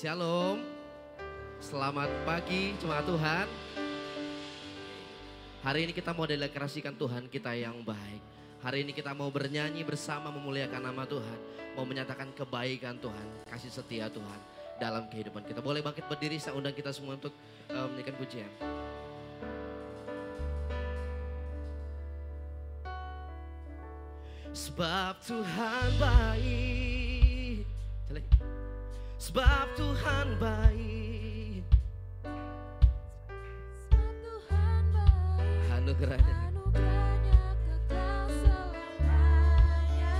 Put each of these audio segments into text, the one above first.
Shalom. Selamat pagi jemaat Tuhan. Hari ini kita mau deklarasikan Tuhan kita yang baik. Hari ini kita mau bernyanyi bersama memuliakan nama Tuhan. Mau menyatakan kebaikan Tuhan, kasih setia Tuhan dalam kehidupan kita. Boleh bangkit berdiri, saya undang kita semua untuk menyanyikan pujian. Sebab Tuhan baik. Sebab Tuhan baik. Anugerahnya kekal selamanya.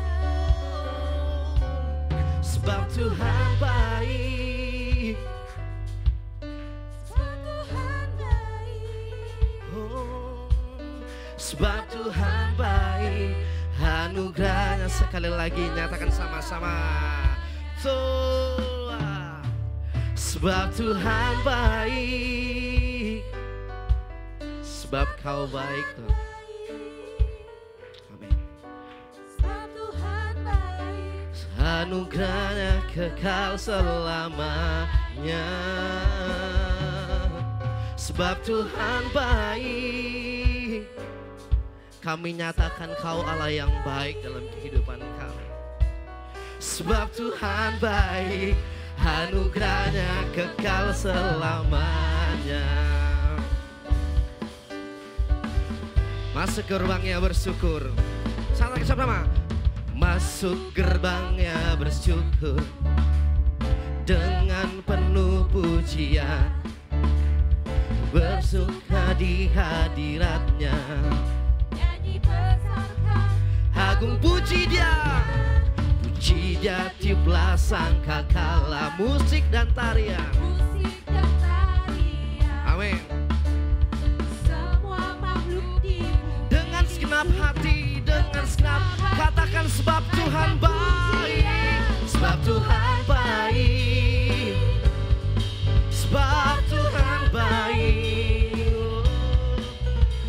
Sebab Tuhan baik. Sebab Tuhan baik. Oh, sebab Tuhan baik. Anugerahnya, sekali lagi nyatakan sama-sama. Sebab Tuhan baik. Sebab Kau baik Tuhan. Amin. Sebab Tuhan baik. Anugerahnya kekal selamanya. Sebab Tuhan baik. Kami nyatakan Kau Allah yang baik dalam kehidupan kami. Sebab Tuhan baik, anugerahnya kekal selamanya. Masuk gerbangnya bersyukur. Sama-sama. Masuk gerbangnya bersyukur dengan penuh pujian, bersuka di hadiratnya. Agung puji Dia, puji Dia, tiuplah sangkakala, musik dan tarian. Amin. Semua makhluk di bumi, dengan segenap hati, dengan segenap katakan sebab Tuhan baik. Sebab Tuhan baik. Sebab Tuhan baik.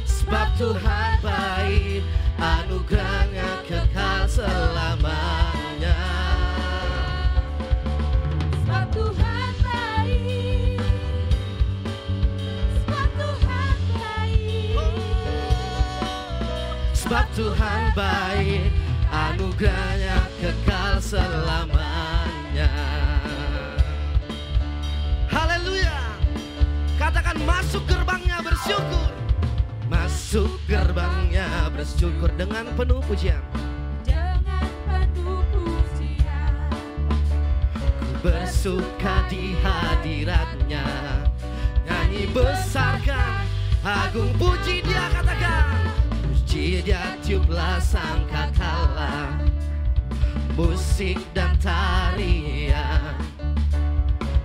Sebab Tuhan baik. Anugerahnya kekal selamanya. Sebab Tuhan baik. Sebab Tuhan baik. Sebab Tuhan baik. Anugerahnya kekal selamanya. Haleluya. Katakan masuk gerbangnya bersyukur. Masuk gerbangnya bersyukur dengan penuh pujian. Dengan penuh pujian. Ku bersuka di hadiratnya. Nyanyi besarkan, agung puji Dia, katakan. Puji Dia, tiuplah sangkakala, musik dan tarian.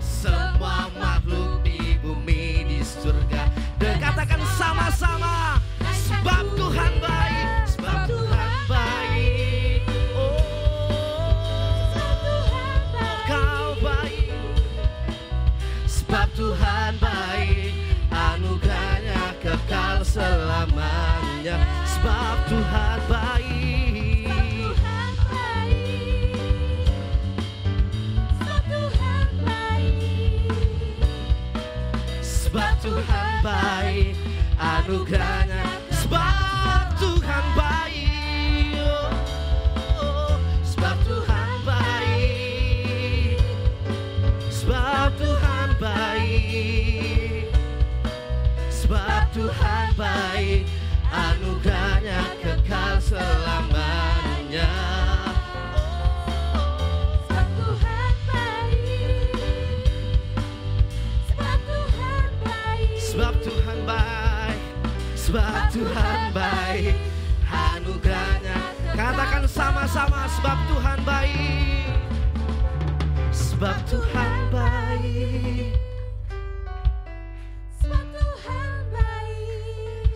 Semua makhluk di bumi, di surga, dan katakan sama-sama. Sebab Tuhan baik. Sebab Tuhan baik. Oh, Kau baik. Sebab Tuhan baik. Anugerahnya kekal selamanya. Sebab Tuhan baik. Sebab Tuhan baik. Anugerahnya. Sebab Tuhan baik. Oh, sebab Tuhan baik. Sebab Tuhan baik. Sebab Tuhan baik. Anugerahnya kekal selamanya. Sebab Tuhan baik. Sebab Tuhan baik. Sebab Tuhan baik. Sebab Tuhan baik. Anugerahnya. Katakan sama-sama. Sebab Tuhan baik. Sebab Tuhan baik. Sebab Tuhan baik.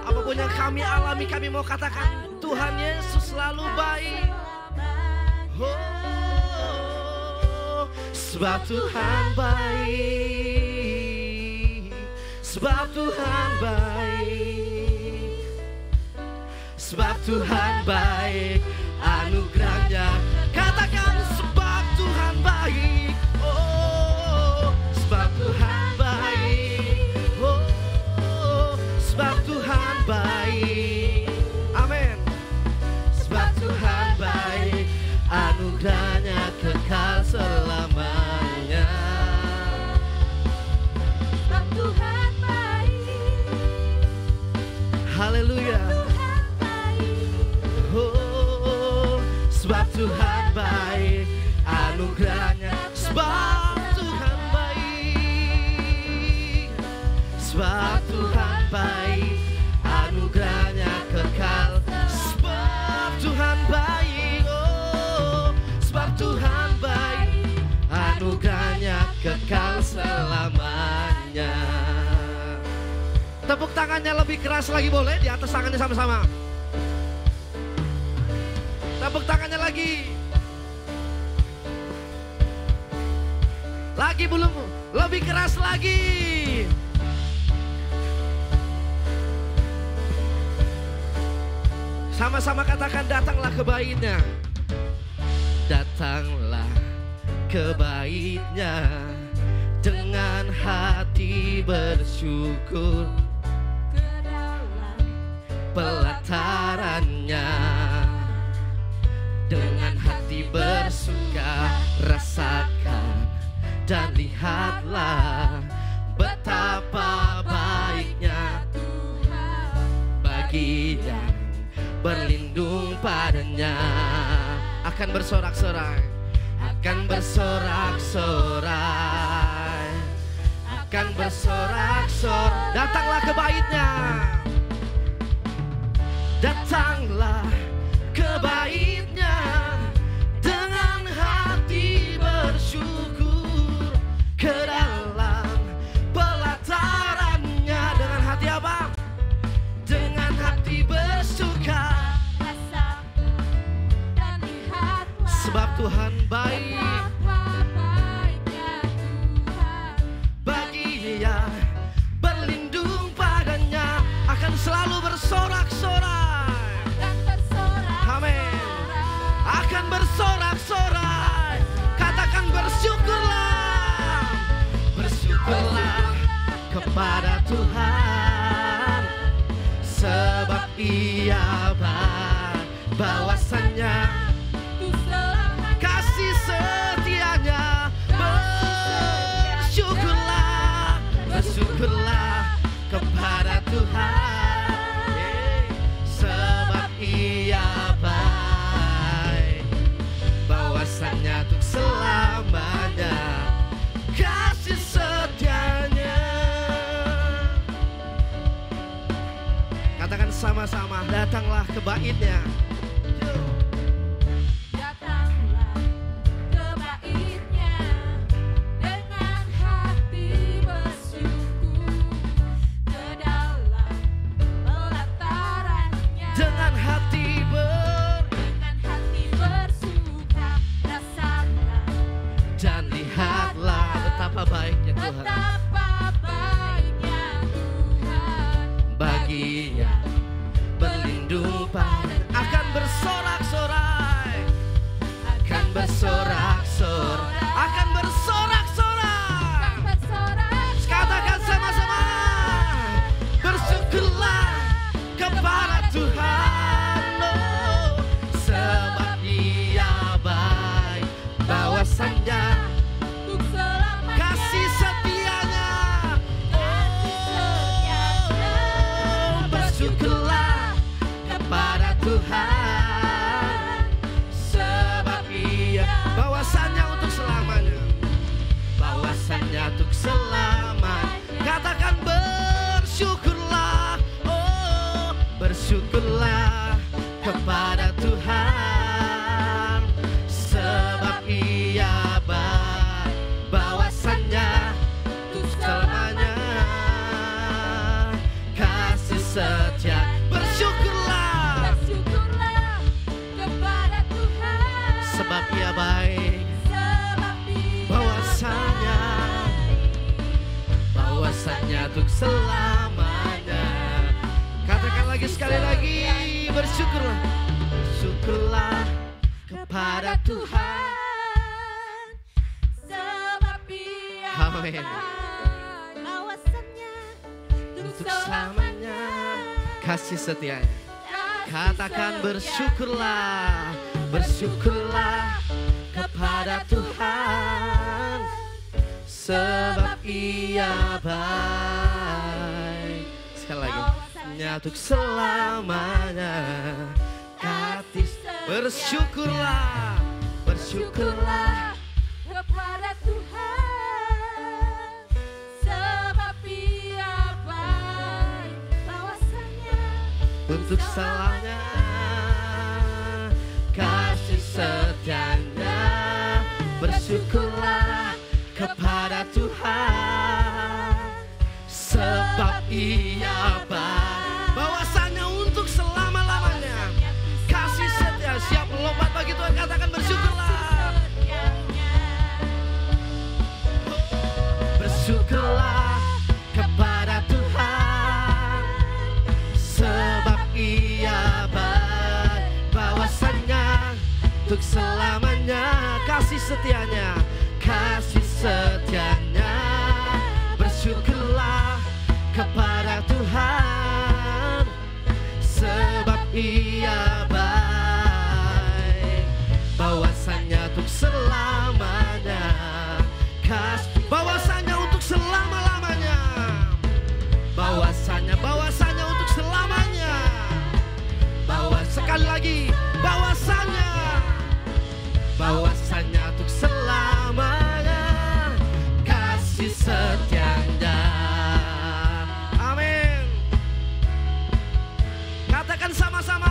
Apapun yang kami alami, kami mau katakan Tuhan Yesus selalu baik. Oh, sebab Tuhan baik. Sebab Tuhan baik. Sebab Tuhan baik. Anugerahnya. Katakan sebab Tuhan baik. Tuhan baik. Amin. Sebab Tuhan baik, anugerahnya kekal selamanya. Sebab Tuhan baik. Haleluya. Oh, sebab Tuhan baik, anugerahnya. Sebab Tuhan baik, sebab Tuhan baik, anugerahnya kekal. Sebab Tuhan baik, oh, sebab Tuhan baik, anugerahnya kekal selamanya. Tepuk tangannya lebih keras lagi boleh, di atas tangannya sama-sama. Tepuk tangannya lagi. Lagi belum, lebih keras lagi. Sama-sama katakan, datanglah ke baitnya. Datanglah ke baitnya dengan hati bersyukur, Ke dalam pelatarannya dengan hati bersuka, rasakan dan lihatlah betapa baiknya Tuhan bagi yang berlindung padanya. Akan bersorak-sorai, akan bersorak-sorai, akan bersorak-sorai. Datanglah ke baitnya, datanglah ke baitnya dengan hati bersyukur, ke dalam pelatarannya dengan hati apa? Dengan hati bersuka, rasakan dan lihatlah sebab Tuhan baik betapa baiknya Tuhan bagi yang berlindung padanya. Akan selalu bersorak-sorai, dan bersorak-sorai. amin. Akan bersorak-sorai, katakan bersyukurlah, bersyukurlah kepada Tuhan, sebab Ia baik, bahwasannya Untuk selamanya kasih setianya. Bersyukurlah, bersyukurlah kepada Tuhan, sebab Ia baik, bahwasannya untuk selamanya kasih setianya. Katakan sama-sama, datanglah ke baitnya. datanglah ke baitnya dengan hati bersyukur, ke dalam pelatarannya Dengan hati bersuka, rasakan dan lihatlah betapa baiknya Tuhan betapa baiknya Tuhan bagi yang berlindung pada. Akan bersorak-sorai, akan bersorak-sorai, akan bersorak-sorai. Katakan sama-sama, bersyukurlah kepada Tuhan, oh, sebab Ia baik, bahwasannya untuk selamanya kasih setianya. Oh, bersyukurlah kepada Tuhan, sebab Ia bahwasannya untuk selamanya, bahwasannya untuk selamanya. Katakan bersyukurlah, oh, bersyukurlah kepada Tuhan, sebab Ia baik, bahwasannya untuk selamanya kasih setia. Bersyukurlah kepada Tuhan, sebab Ia baik, sebab Dia bahwasannya untuk selamanya. Katakan lagi sekali lagi, bersyukurlah, bersyukurlah kepada Tuhan. sebab Dia Amin. baik, bahwasannya untuk Untuk selamanya kasih setianya. Katakan bersyukurlah, bersyukurlah kepada Tuhan, sebab Ia baik. Sekali lagi, untuk selamanya. Bersyukurlah, bersyukurlah kepada Tuhan, sebab Ia baik. Bahwasanya untuk selamanya, kasih setianya. Bersyukurlah kepada Tuhan, sebab Ia baik. Bahwasanya untuk selama-lamanya, kasih setia. Siap melompat bagi Tuhan, katakan bersyukurlah. Bersyukurlah kepada Tuhan, sebab Ia baik. Bahwasanya untuk selamanya, kasih setianya, kasih setianya. Bersyukurlah kepada Tuhan, sebab Ia baik. Bahwasanya untuk selamanya, bahwasanya untuk selama-lamanya, bahwasanya untuk selamanya, sekali lagi, bahwasanya untuk selamanya, kasih setianya. Amin. Katakan sama-sama,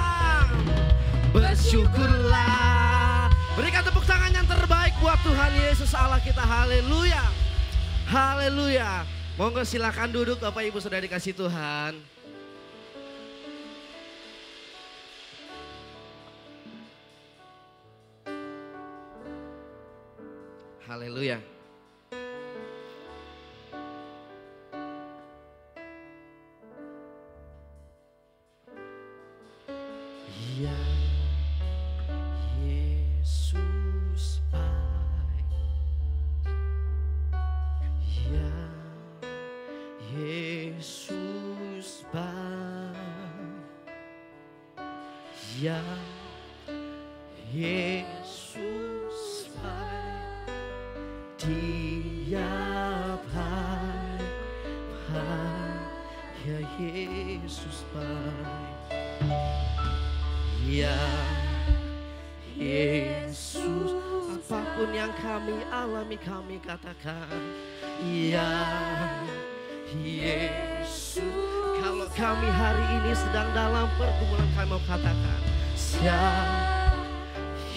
bersyukurlah. Berikan tepuk tangan yang terbaik buat Tuhan Yesus Allah kita. Haleluya, haleluya. Monggo silakan duduk Bapak Ibu sudah dikasih Tuhan. Haleluya. Ya Yesus baik, ya Yesus baik, ya Yesus baik, Dia baik, ya Yesus baik, ya Yesus. Apapun yang kami alami, kami katakan ya Yesus. Kalau kami hari ini sedang dalam pergumulan, kami mau katakan ya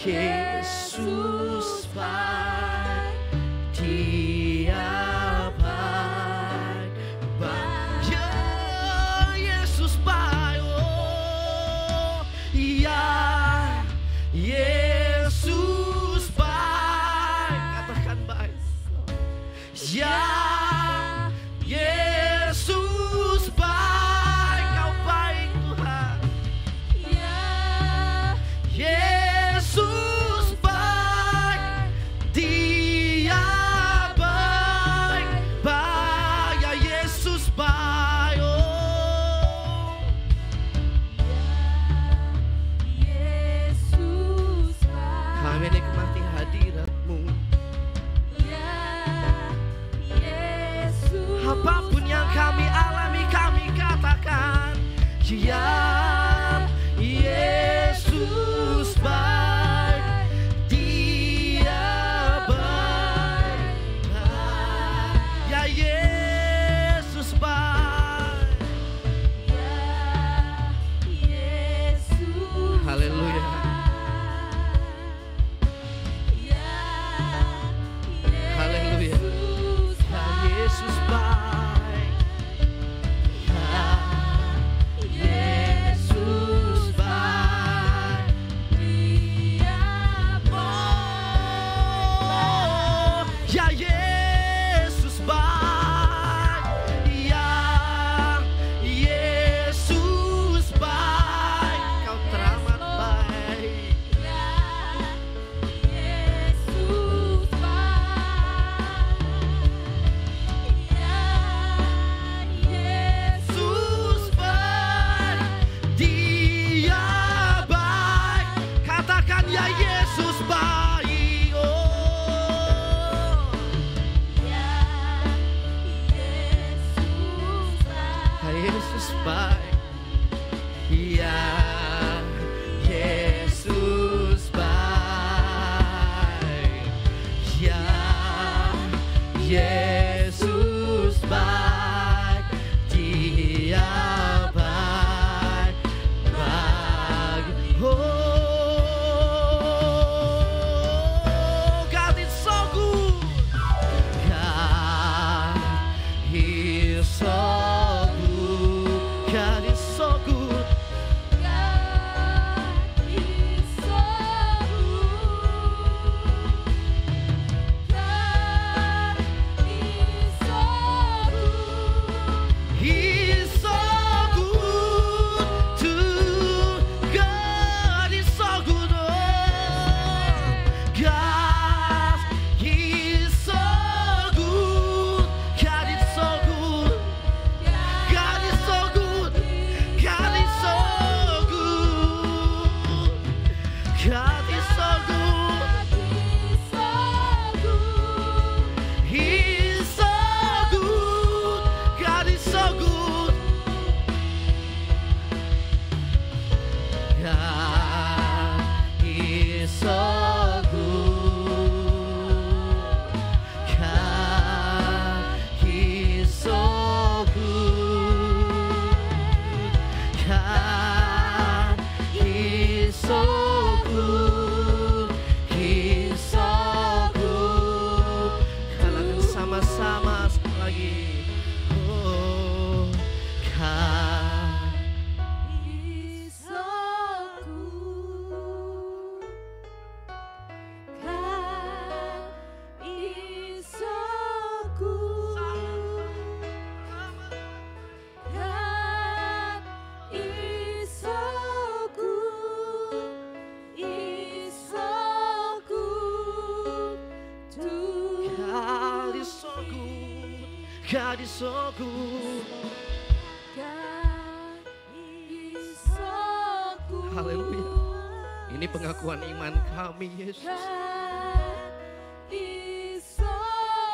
Yesus baik, Dia baik, ya Yesus baik, oh ya Yesus baik. Katakan baik, ya Yesus baik, Kau baik Tuhan, Ya Yesus baik, Dia baik, baik, ya Yesus baik, oh Yesus baik. kami nikmati hadirat-Mu. Ya Yesus Apapun yang kami alami, kami katakan ya Yesus baik, Dia baik, ya Yesus baik. Ya Yesus Haleluya. Ya Haleluya. Yesus Ya Yesus baik, ya Yesus Ya Yesus baik, ya Yesus baik, Dia baik bagi. Oh, God is so good. God is so good. God is so good. He's so good to God is so good. Oh, God, He's so good. God is so good. God is so good. God is so good. God is so good. He's so good. God is so good. God is so good. God is so good. God is so good. He's so good. Katakan sama-sama sekali lagi. Oh, God. God is so good. God is so good. Haleluya. Ini pengakuan iman kami, Yesus.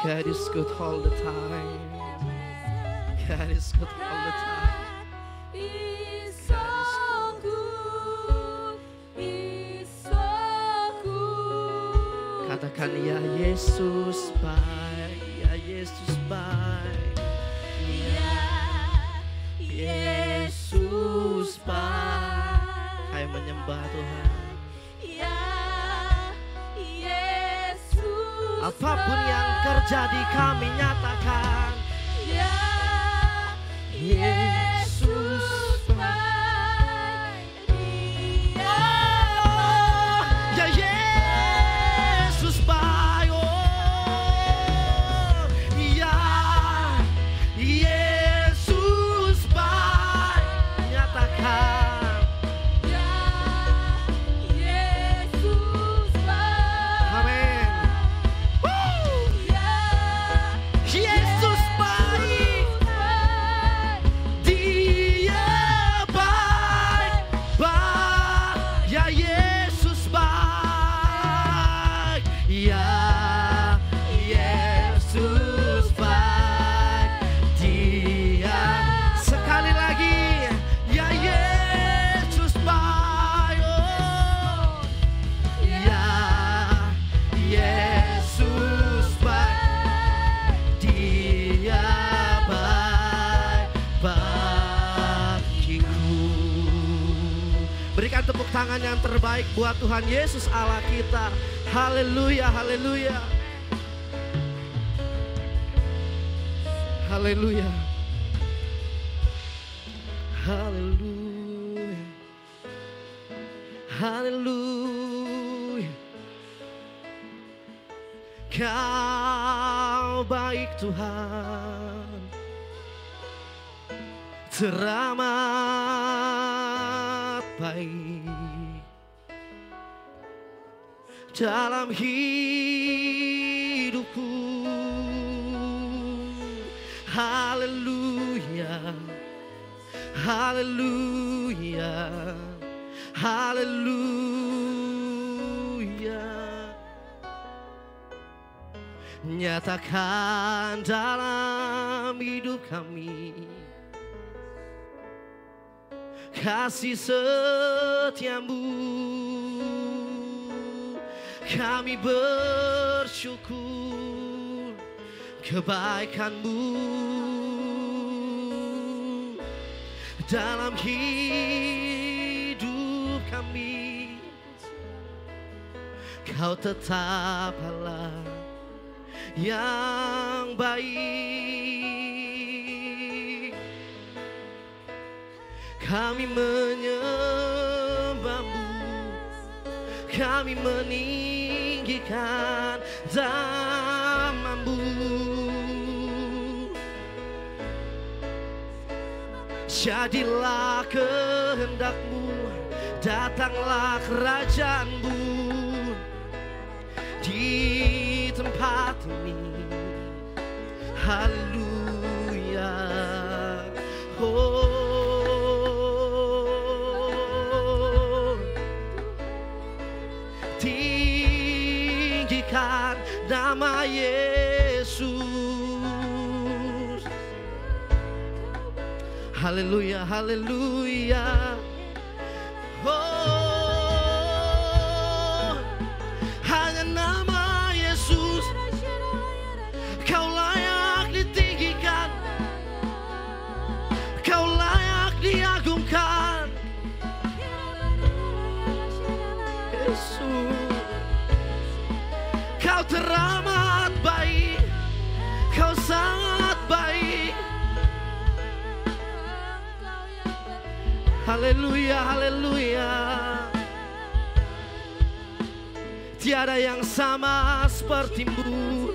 God is good all the time. God is good all the time. Katakan ya Yesus baik, ya Yesus baik, ya Yesus baik. Ayo menyembah Tuhan. Apapun yang terjadi kami nyatakan Yesus baik. Oh, ya Yesus baik. Oh, ya Yesus baik. Nyatakan amin. Yesus baik. Dia baik. Baik. Ya Yesus baik. Ya Yesus baik. Dia sekali lagi. Ya Yesus baik. Oh, ya Yesus baik. Dia baik bagiku. Berikan tepuk tangan yang terbaik buat Tuhan Yesus Allah kita. Haleluya, haleluya. Haleluya. Haleluya. Haleluya. Kau baik Tuhan, teramat baik dalam hidupku. Haleluya, haleluya, haleluya. Nyatakan dalam hidup kami kasih setiamu. Kami bersyukur kebaikan-Mu dalam hidup kami. Kau tetap Allah yang baik. Kami menyembah-Mu, kami meninggikan nama-Mu. Jadilah kehendak-Mu, datanglah kerajaan-Mu di tempat ini. Haleluya. Tinggikan nama Yesus. Haleluya, haleluya. Hanya nama Yesus, Kau layak ditinggikan, Kau layak diagungkan. Yesus, Kau teramat baik, Kau sangat baik. Haleluya, haleluya. Tiada yang sama seperti-Mu,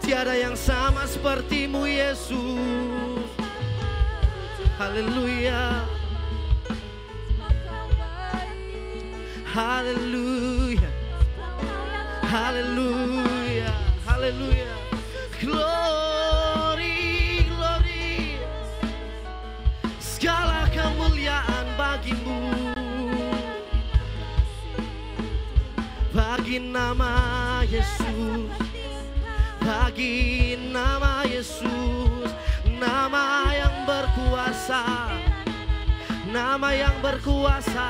tiada yang sama seperti-Mu Yesus. Haleluya, haleluya, haleluya, haleluya. Glory, glory. Segala kemuliaan bagi-Mu, bagi nama Yesus, bagi nama Yesus. Nama yang berkuasa, nama yang berkuasa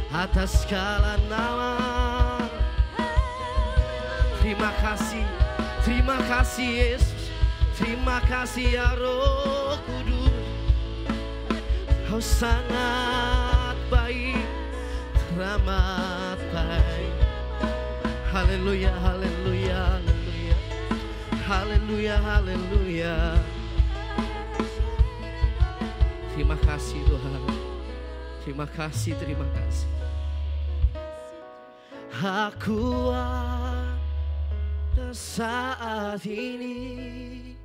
atas segala nama. Terima kasih Yesus, terima kasih ya Roh Kudus. Kau sangat baik, teramat baik. Haleluya, haleluya, haleluya, haleluya, haleluya. Terima kasih Tuhan, terima kasih, terima kasih. Aku ada saat ini,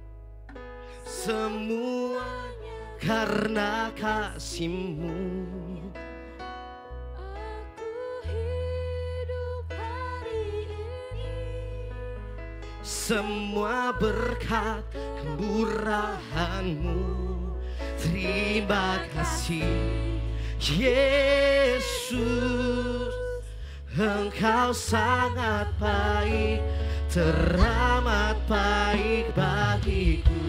semuanya karena kasih-Mu. Semua berkat kemurahan-Mu. Terima kasih Yesus, Engkau sangat baik, teramat baik bagiku.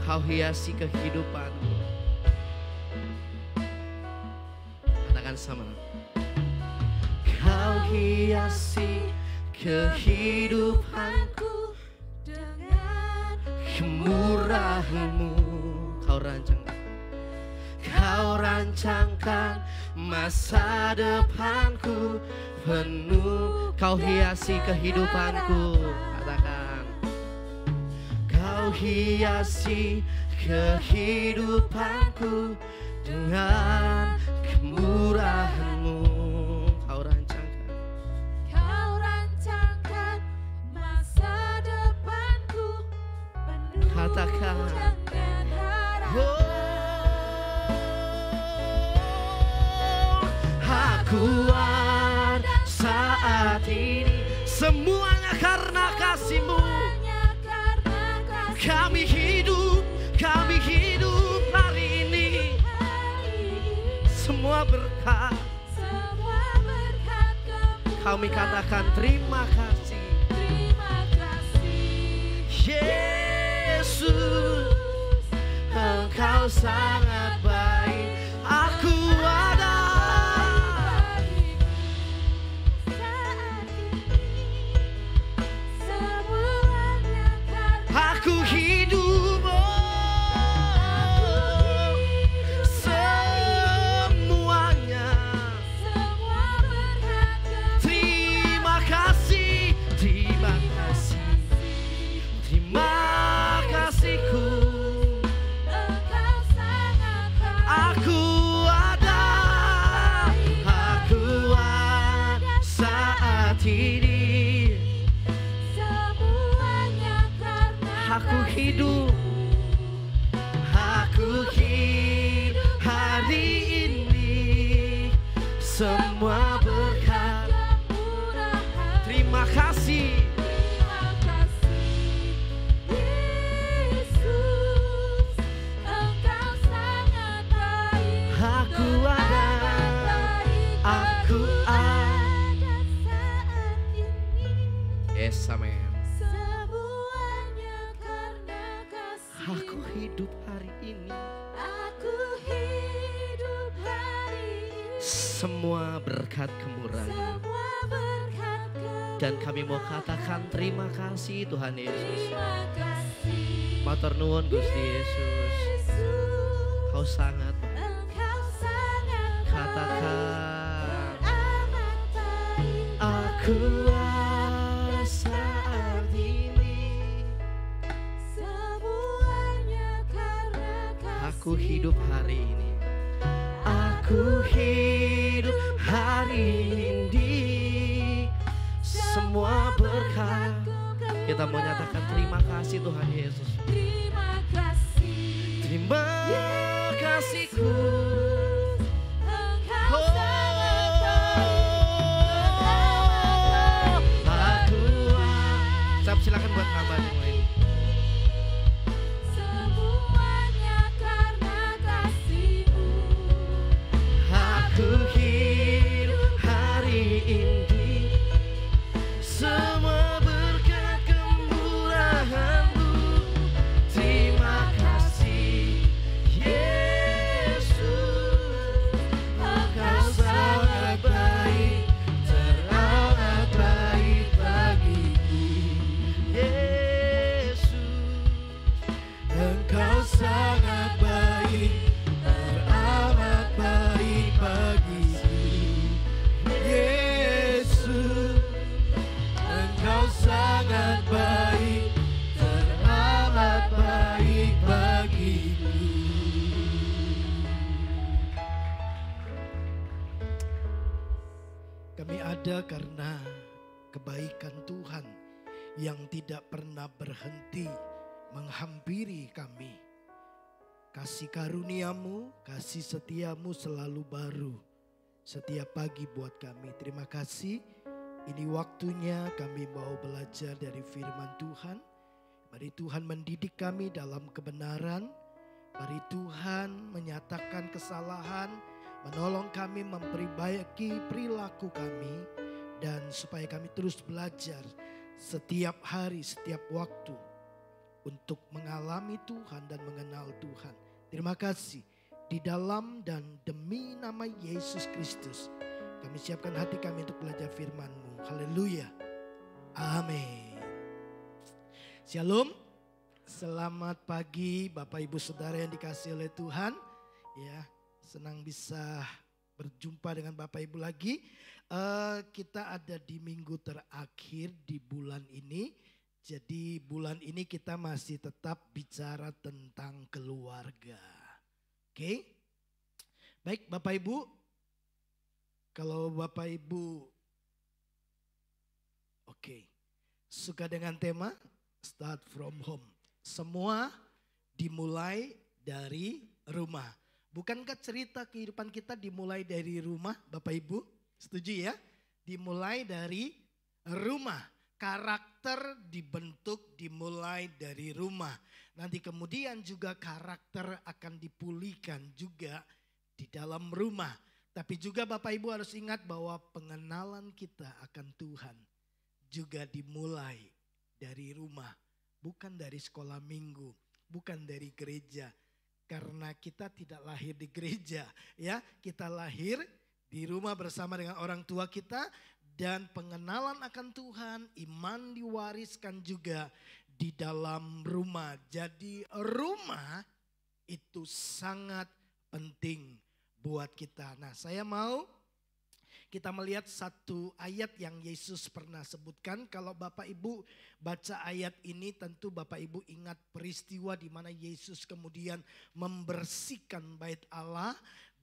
Kau hiasi kehidupanku. Katakan sama. Kau hiasi kehidupanku dengan kemurahan-Mu. Kau rancangkan masa depanku penuh. Kau hiasi kehidupanku. Katakan. Kau hiasi kehidupanku dengan kemurahan-Mu. Kau rancangkan masa depanku penuh. Katakan. Aku ada saat ini, semuanya karena kasih-Mu. Kami hidup hari ini. Semua berkat kami katakan terima kasih. Yesus, Engkau sangat baik. Aku ada. Aku hidup, semuanya. Terima kasih, terima kasih, terima kasihku. Aku ada saat ini. Aku hidup hari ini, semua berkat. Terima kasih. Yesus, Engkau sangat baik. Aku ada, aku ada. saat ini. Yes, amen. Semuanya karena kasih. Aku hidup hari ini. Aku hidup hari ini. Semua berkat kemurahan. Semua berkat Dan kami mau katakan terima kasih Tuhan Yesus. terima kasih. Matur nuwun Gusti Yesus. Yesus, Kau sangat baik. Engkau sangat Katakan, amat baik. aku ada saat ini. Semuanya karena kasih. Aku hidup hari ini. Aku hidup hari ini. Semua berkat. Kita mau nyatakan terima kasih Tuhan Yesus. Terima kasih. Terima kasihku. Engkau Oh, sangat baik. aku ada. Silakan buat nambah yang lain. Semuanya karena kasih-Mu. Aku hidup hari ini. Semua berkat kemurahan-Mu. Terima kasih Yesus. Engkau sangat baik, teramat baik bagiku. Yesus, Engkau sangat baik, teramat baik bagiku. Yesus, Engkau sangat baik, teramat baik bagiku. Kami ada karena kebaikan Tuhan yang tidak pernah berhenti menghampiri kami. Kasih karunia-Mu, kasih setia-Mu selalu baru setiap pagi buat kami. Terima kasih. Ini waktunya kami mau belajar dari firman Tuhan. Mari Tuhan mendidik kami dalam kebenaran. Mari Tuhan menyatakan kesalahan, menolong kami memperbaiki perilaku kami. Dan supaya kami terus belajar setiap hari, setiap waktu untuk mengalami Tuhan dan mengenal Tuhan. Terima kasih. Di dalam dan demi nama Yesus Kristus, kami siapkan hati kami untuk belajar firman-Mu. Haleluya. Amin. Shalom. Selamat pagi Bapak Ibu Saudara yang dikasihi oleh Tuhan. Ya, senang bisa berjumpa dengan Bapak Ibu lagi. Kita ada di minggu terakhir di bulan ini. Jadi bulan ini kita masih tetap bicara tentang keluarga. Oke. Baik Bapak Ibu. Kalau Bapak Ibu suka dengan tema Start from Home. Semua dimulai dari rumah. Bukankah cerita kehidupan kita dimulai dari rumah Bapak Ibu? Setuju ya? Dimulai dari rumah. Karakter dibentuk dimulai dari rumah. Nanti kemudian juga karakter akan dipulihkan juga di dalam rumah. Tapi juga Bapak Ibu harus ingat bahwa pengenalan kita akan Tuhan juga dimulai dari rumah. Bukan dari sekolah minggu, bukan dari gereja. Karena kita tidak lahir di gereja, ya. Kita lahir di rumah bersama dengan orang tua kita, dan pengenalan akan Tuhan, iman diwariskan juga di dalam rumah. Jadi rumah itu sangat penting buat kita. Nah, saya mau kita melihat satu ayat yang Yesus pernah sebutkan. Kalau Bapak Ibu baca ayat ini, tentu Bapak Ibu ingat peristiwa di mana Yesus kemudian membersihkan bait Allah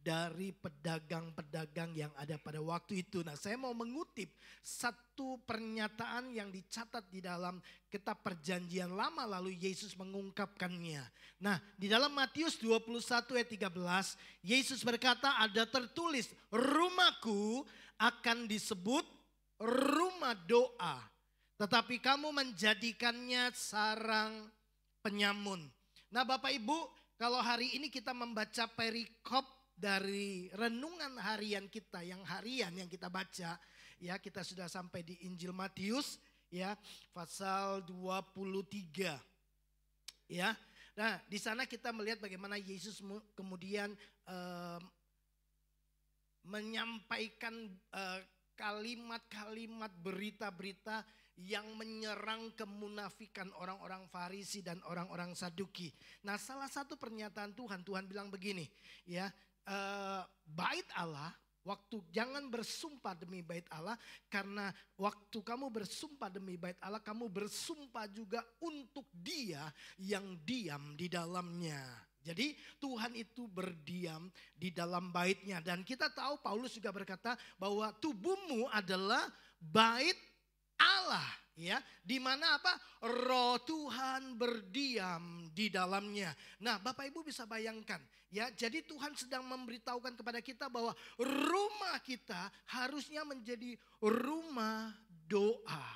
dari pedagang-pedagang yang ada pada waktu itu. Nah, saya mau mengutip satu pernyataan yang dicatat di dalam kitab Perjanjian Lama, lalu Yesus mengungkapkannya. Nah, di dalam Matius 21 ayat 13, Yesus berkata, ada tertulis, rumahku akan disebut rumah doa, tetapi kamu menjadikannya sarang penyamun. Nah, Bapak Ibu, kalau hari ini kita membaca perikop dari renungan harian kita, yang harian yang kita baca, ya, kita sudah sampai di Injil Matius, ya, pasal 23, ya. Nah, di sana kita melihat bagaimana Yesus kemudian menyampaikan kalimat-kalimat, berita-berita yang menyerang kemunafikan orang-orang Farisi dan orang-orang Saduki. Nah, salah satu pernyataan Tuhan bilang begini, ya. Bait Allah, waktu jangan bersumpah demi bait Allah, karena waktu kamu bersumpah demi bait Allah, kamu bersumpah juga untuk Dia yang diam di dalamnya. Jadi Tuhan itu berdiam di dalam baitnya, dan kita tahu Paulus juga berkata bahwa tubuhmu adalah bait Allah, ya, di mana apa? Roh Tuhan berdiam di dalamnya. Nah, Bapak Ibu bisa bayangkan, ya, jadi Tuhan sedang memberitahukan kepada kita bahwa rumah kita harusnya menjadi rumah doa,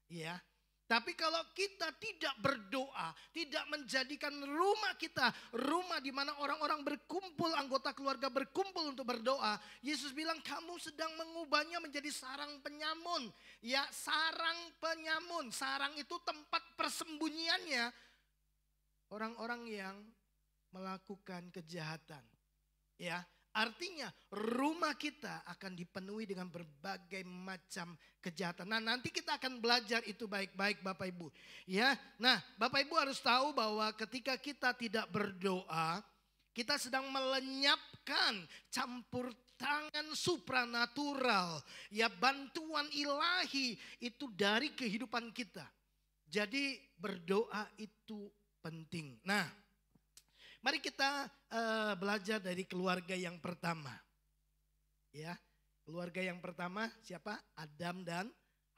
ya. Tapi kalau kita tidak berdoa, tidak menjadikan rumah kita rumah di mana orang-orang berkumpul, anggota keluarga berkumpul untuk berdoa, Yesus bilang kamu sedang mengubahnya menjadi sarang penyamun. Ya, sarang penyamun. Sarang itu tempat persembunyiannya orang-orang yang melakukan kejahatan. Ya, artinya rumah kita akan dipenuhi dengan berbagai macam kejahatan. Nah, nanti kita akan belajar itu baik-baik Bapak Ibu. Ya, nah Bapak Ibu harus tahu bahwa ketika kita tidak berdoa, kita sedang melenyapkan campur tangan supranatural, ya, bantuan ilahi itu dari kehidupan kita. Jadi berdoa itu penting. Nah, mari kita belajar dari keluarga yang pertama. Ya, keluarga yang pertama siapa? Adam dan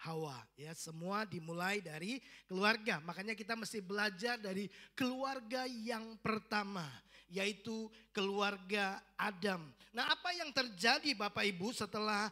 Hawa. Ya, semua dimulai dari keluarga. Makanya kita mesti belajar dari keluarga yang pertama, yaitu keluarga Adam. Nah, apa yang terjadi Bapak Ibu setelah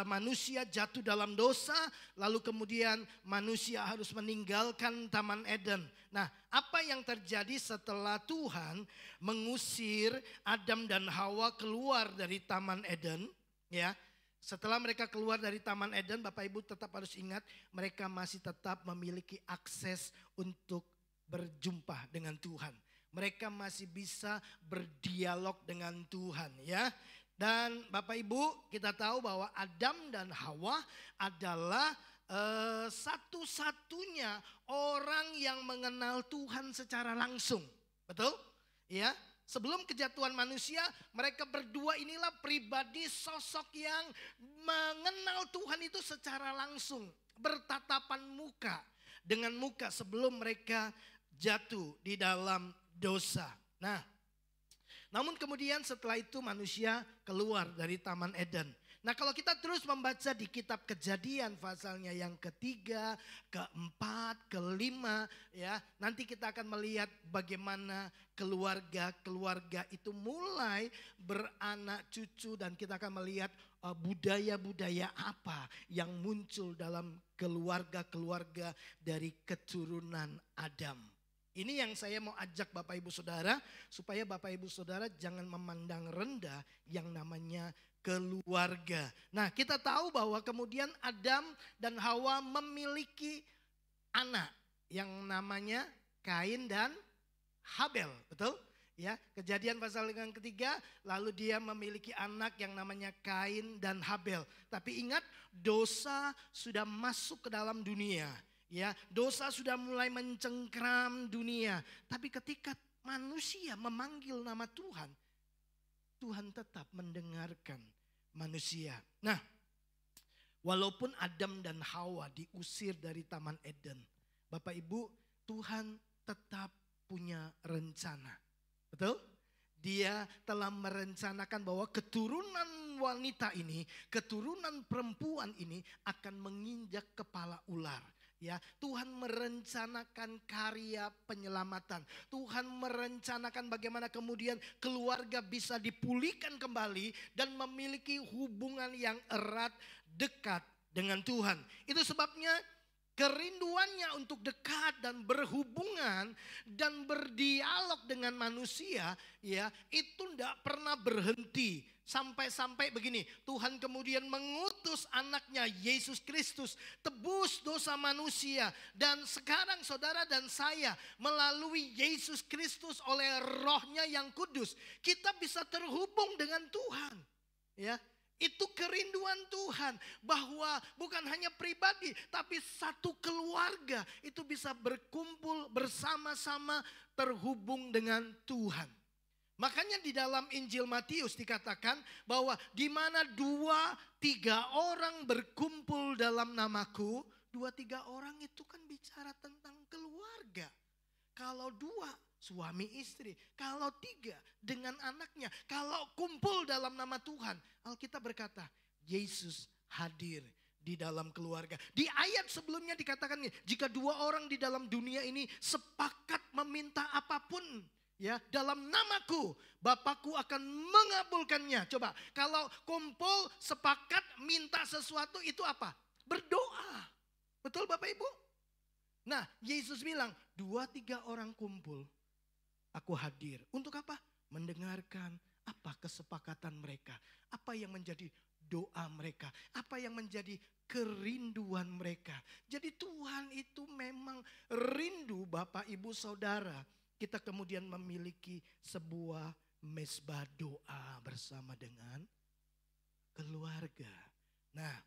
manusia jatuh dalam dosa, lalu kemudian manusia harus meninggalkan Taman Eden. Nah, apa yang terjadi setelah Tuhan mengusir Adam dan Hawa keluar dari Taman Eden, ya? Setelah mereka keluar dari Taman Eden, Bapak Ibu tetap harus ingat mereka masih tetap memiliki akses untuk berjumpa dengan Tuhan. Mereka masih bisa berdialog dengan Tuhan, ya. Dan Bapak Ibu, kita tahu bahwa Adam dan Hawa adalah satu-satunya orang yang mengenal Tuhan secara langsung. Betul? Ya. Sebelum kejatuhan manusia, mereka berdua inilah pribadi sosok yang mengenal Tuhan itu secara langsung. Bertatapan muka dengan muka sebelum mereka jatuh di dalam dosa. Nah, namun kemudian setelah itu manusia keluar dari Taman Eden. Nah, kalau kita terus membaca di kitab Kejadian pasalnya yang ketiga, keempat, kelima, ya, nanti kita akan melihat bagaimana keluarga-keluarga itu mulai beranak cucu, dan kita akan melihat budaya-budaya apa yang muncul dalam keluarga-keluarga dari keturunan Adam. Ini yang saya mau ajak Bapak Ibu Saudara, supaya Bapak Ibu Saudara jangan memandang rendah yang namanya keluarga. Nah, kita tahu bahwa kemudian Adam dan Hawa memiliki anak yang namanya Kain dan Habel, betul? Ya, Kejadian pasal yang ketiga, lalu dia memiliki anak yang namanya Kain dan Habel. Tapi ingat, dosa sudah masuk ke dalam dunia. Ya, dosa sudah mulai mencengkram dunia. Tapi ketika manusia memanggil nama Tuhan, Tuhan tetap mendengarkan manusia. Nah, walaupun Adam dan Hawa diusir dari Taman Eden, Bapak Ibu, Tuhan tetap punya rencana. Betul? Dia telah merencanakan bahwa keturunan wanita ini, keturunan perempuan ini akan menginjak kepala ular. Ya, Tuhan merencanakan karya penyelamatan. Tuhan merencanakan bagaimana kemudian keluarga bisa dipulihkan kembali dan memiliki hubungan yang erat, dekat dengan Tuhan. Itu sebabnya kerinduannya untuk dekat dan berhubungan dan berdialog dengan manusia, ya, itu tidak pernah berhenti. Sampai-sampai begini, Tuhan kemudian mengutus anaknya Yesus Kristus tebus dosa manusia. Dan sekarang saudara dan saya melalui Yesus Kristus oleh rohnya yang kudus, kita bisa terhubung dengan Tuhan. Ya, itu kerinduan Tuhan bahwa bukan hanya pribadi tapi satu keluarga itu bisa berkumpul bersama-sama terhubung dengan Tuhan. Makanya di dalam Injil Matius dikatakan bahwa di mana 2-3 orang berkumpul dalam namaku, 2-3 orang itu kan bicara tentang keluarga. Kalau 2 suami istri, kalau 3 dengan anaknya, kalau kumpul dalam nama Tuhan, Alkitab berkata Yesus hadir di dalam keluarga. Di ayat sebelumnya dikatakan jika 2 orang di dalam dunia ini sepakat meminta apapun, ya, dalam namaku, Bapakku akan mengabulkannya. Coba, kalau kumpul sepakat minta sesuatu itu apa? Berdoa. Betul Bapak Ibu? Nah, Yesus bilang 2-3 orang kumpul, aku hadir. Untuk apa? Mendengarkan apa kesepakatan mereka. Apa yang menjadi doa mereka. Apa yang menjadi kerinduan mereka. Jadi Tuhan itu memang rindu Bapak Ibu Saudara. Kita kemudian memiliki sebuah mezbah doa bersama dengan keluarga. Nah,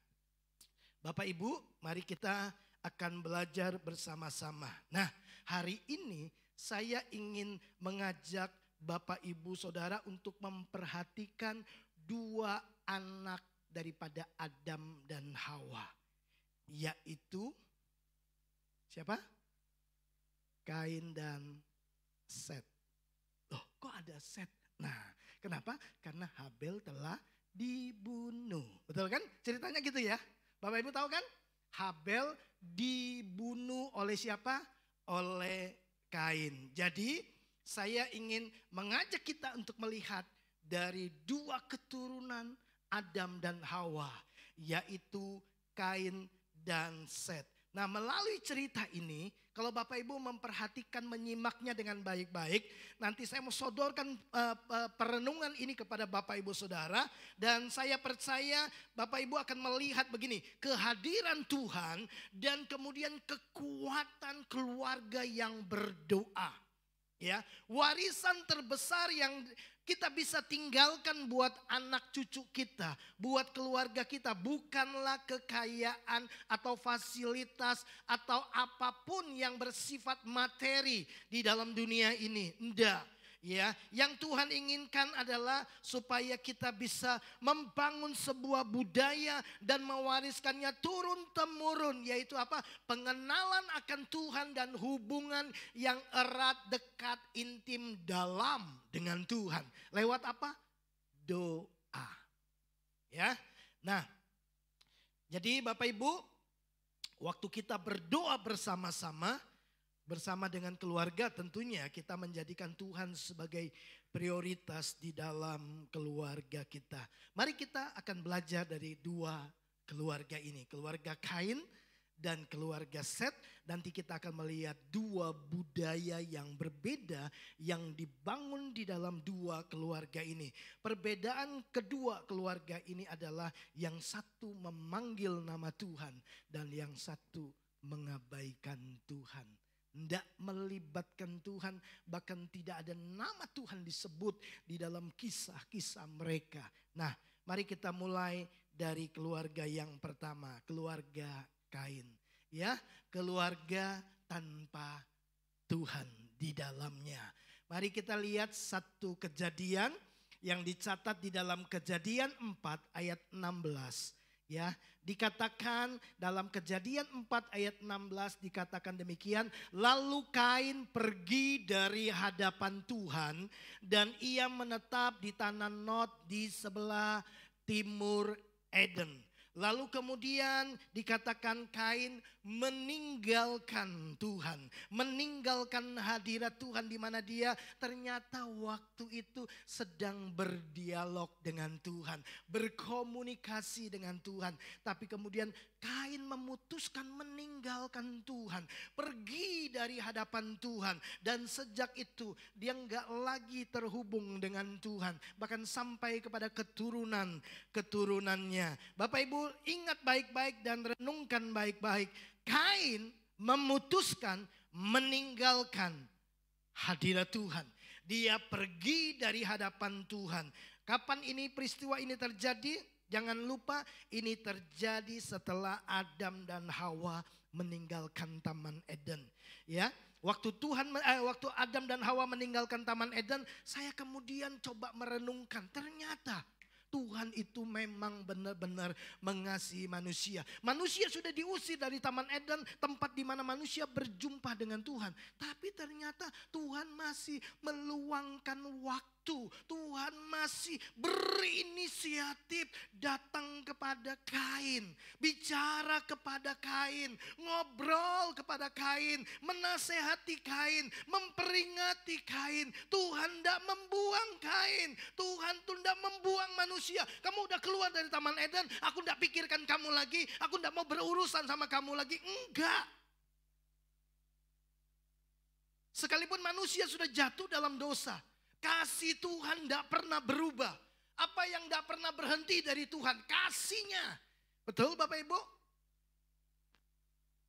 Bapak Ibu, mari kita akan belajar bersama-sama. Nah, hari ini saya ingin mengajak Bapak Ibu Saudara untuk memperhatikan 2 anak daripada Adam dan Hawa. Yaitu siapa? Kain dan Set. Loh, kok ada Set? Nah, kenapa? Karena Habel telah dibunuh. Betul kan? Ceritanya gitu ya. Bapak Ibu tahu kan? Habel dibunuh oleh siapa? Oleh Kain. Jadi saya ingin mengajak kita untuk melihat dari 2 keturunan Adam dan Hawa, yaitu Kain dan Set. Nah, melalui cerita ini, kalau Bapak Ibu memperhatikan, menyimaknya dengan baik-baik, nanti saya mau sodorkan perenungan ini kepada Bapak Ibu Saudara. Dan saya percaya Bapak Ibu akan melihat begini, kehadiran Tuhan dan kemudian kekuatan keluarga yang berdoa. Ya, warisan terbesar yang kita bisa tinggalkan buat anak cucu kita, buat keluarga kita, bukanlah kekayaan atau fasilitas atau apapun yang bersifat materi di dalam dunia ini. Enggak. Ya, yang Tuhan inginkan adalah supaya kita bisa membangun sebuah budaya dan mewariskannya turun-temurun, yaitu apa? Pengenalan akan Tuhan dan hubungan yang erat, dekat, intim, dalam dengan Tuhan. Lewat apa? Doa. Ya. Nah, jadi Bapak Ibu, waktu kita berdoa bersama-sama, bersama dengan keluarga, tentunya kita menjadikan Tuhan sebagai prioritas di dalam keluarga kita. Mari kita akan belajar dari 2 keluarga ini. Keluarga Kain dan keluarga Set. Nanti kita akan melihat 2 budaya yang berbeda yang dibangun di dalam 2 keluarga ini. Perbedaan kedua keluarga ini adalah yang satu memanggil nama Tuhan dan yang satu mengabaikan Tuhan. tidak melibatkan Tuhan, bahkan tidak ada nama Tuhan disebut di dalam kisah-kisah mereka. Nah, mari kita mulai dari keluarga yang pertama, keluarga Kain. Ya, keluarga tanpa Tuhan di dalamnya. Mari kita lihat satu kejadian yang dicatat di dalam Kejadian 4 ayat 16. Ya, dikatakan dalam Kejadian 4 ayat 16 dikatakan demikian, lalu Kain pergi dari hadapan Tuhan dan ia menetap di tanah Nod di sebelah timur Eden. Lalu kemudian dikatakan Kain meninggalkan Tuhan, meninggalkan hadirat Tuhan di mana dia ternyata waktu itu sedang berdialog dengan Tuhan, berkomunikasi dengan Tuhan. Tapi kemudian Kain memutuskan meninggalkan Tuhan, pergi dari hadapan Tuhan. Dan sejak itu dia nggak lagi terhubung dengan Tuhan, bahkan sampai kepada keturunannya. Bapak Ibu ingat baik-baik dan renungkan baik-baik. Kain memutuskan meninggalkan hadirat Tuhan. Dia pergi dari hadapan Tuhan. Kapan ini peristiwa ini terjadi? Jangan lupa ini terjadi setelah Adam dan Hawa meninggalkan Taman Eden. Ya, waktu Adam dan Hawa meninggalkan Taman Eden, saya kemudian coba merenungkan, ternyata Tuhan itu memang benar-benar mengasihi manusia. Manusia sudah diusir dari Taman Eden, tempat di mana manusia berjumpa dengan Tuhan. Tapi ternyata Tuhan masih meluangkan waktu. Tuhan masih berinisiatif datang kepada Kain, bicara kepada Kain, ngobrol kepada Kain, menasehati Kain, memperingati Kain. Tuhan tidak membuang Kain, Tuhan tidak membuang manusia. Kamu udah keluar dari Taman Eden, aku tidak pikirkan kamu lagi, aku tidak mau berurusan sama kamu lagi. Enggak. Sekalipun manusia sudah jatuh dalam dosa, kasih Tuhan tidak pernah berubah. Apa yang tidak pernah berhenti dari Tuhan? Kasihnya. Betul Bapak Ibu?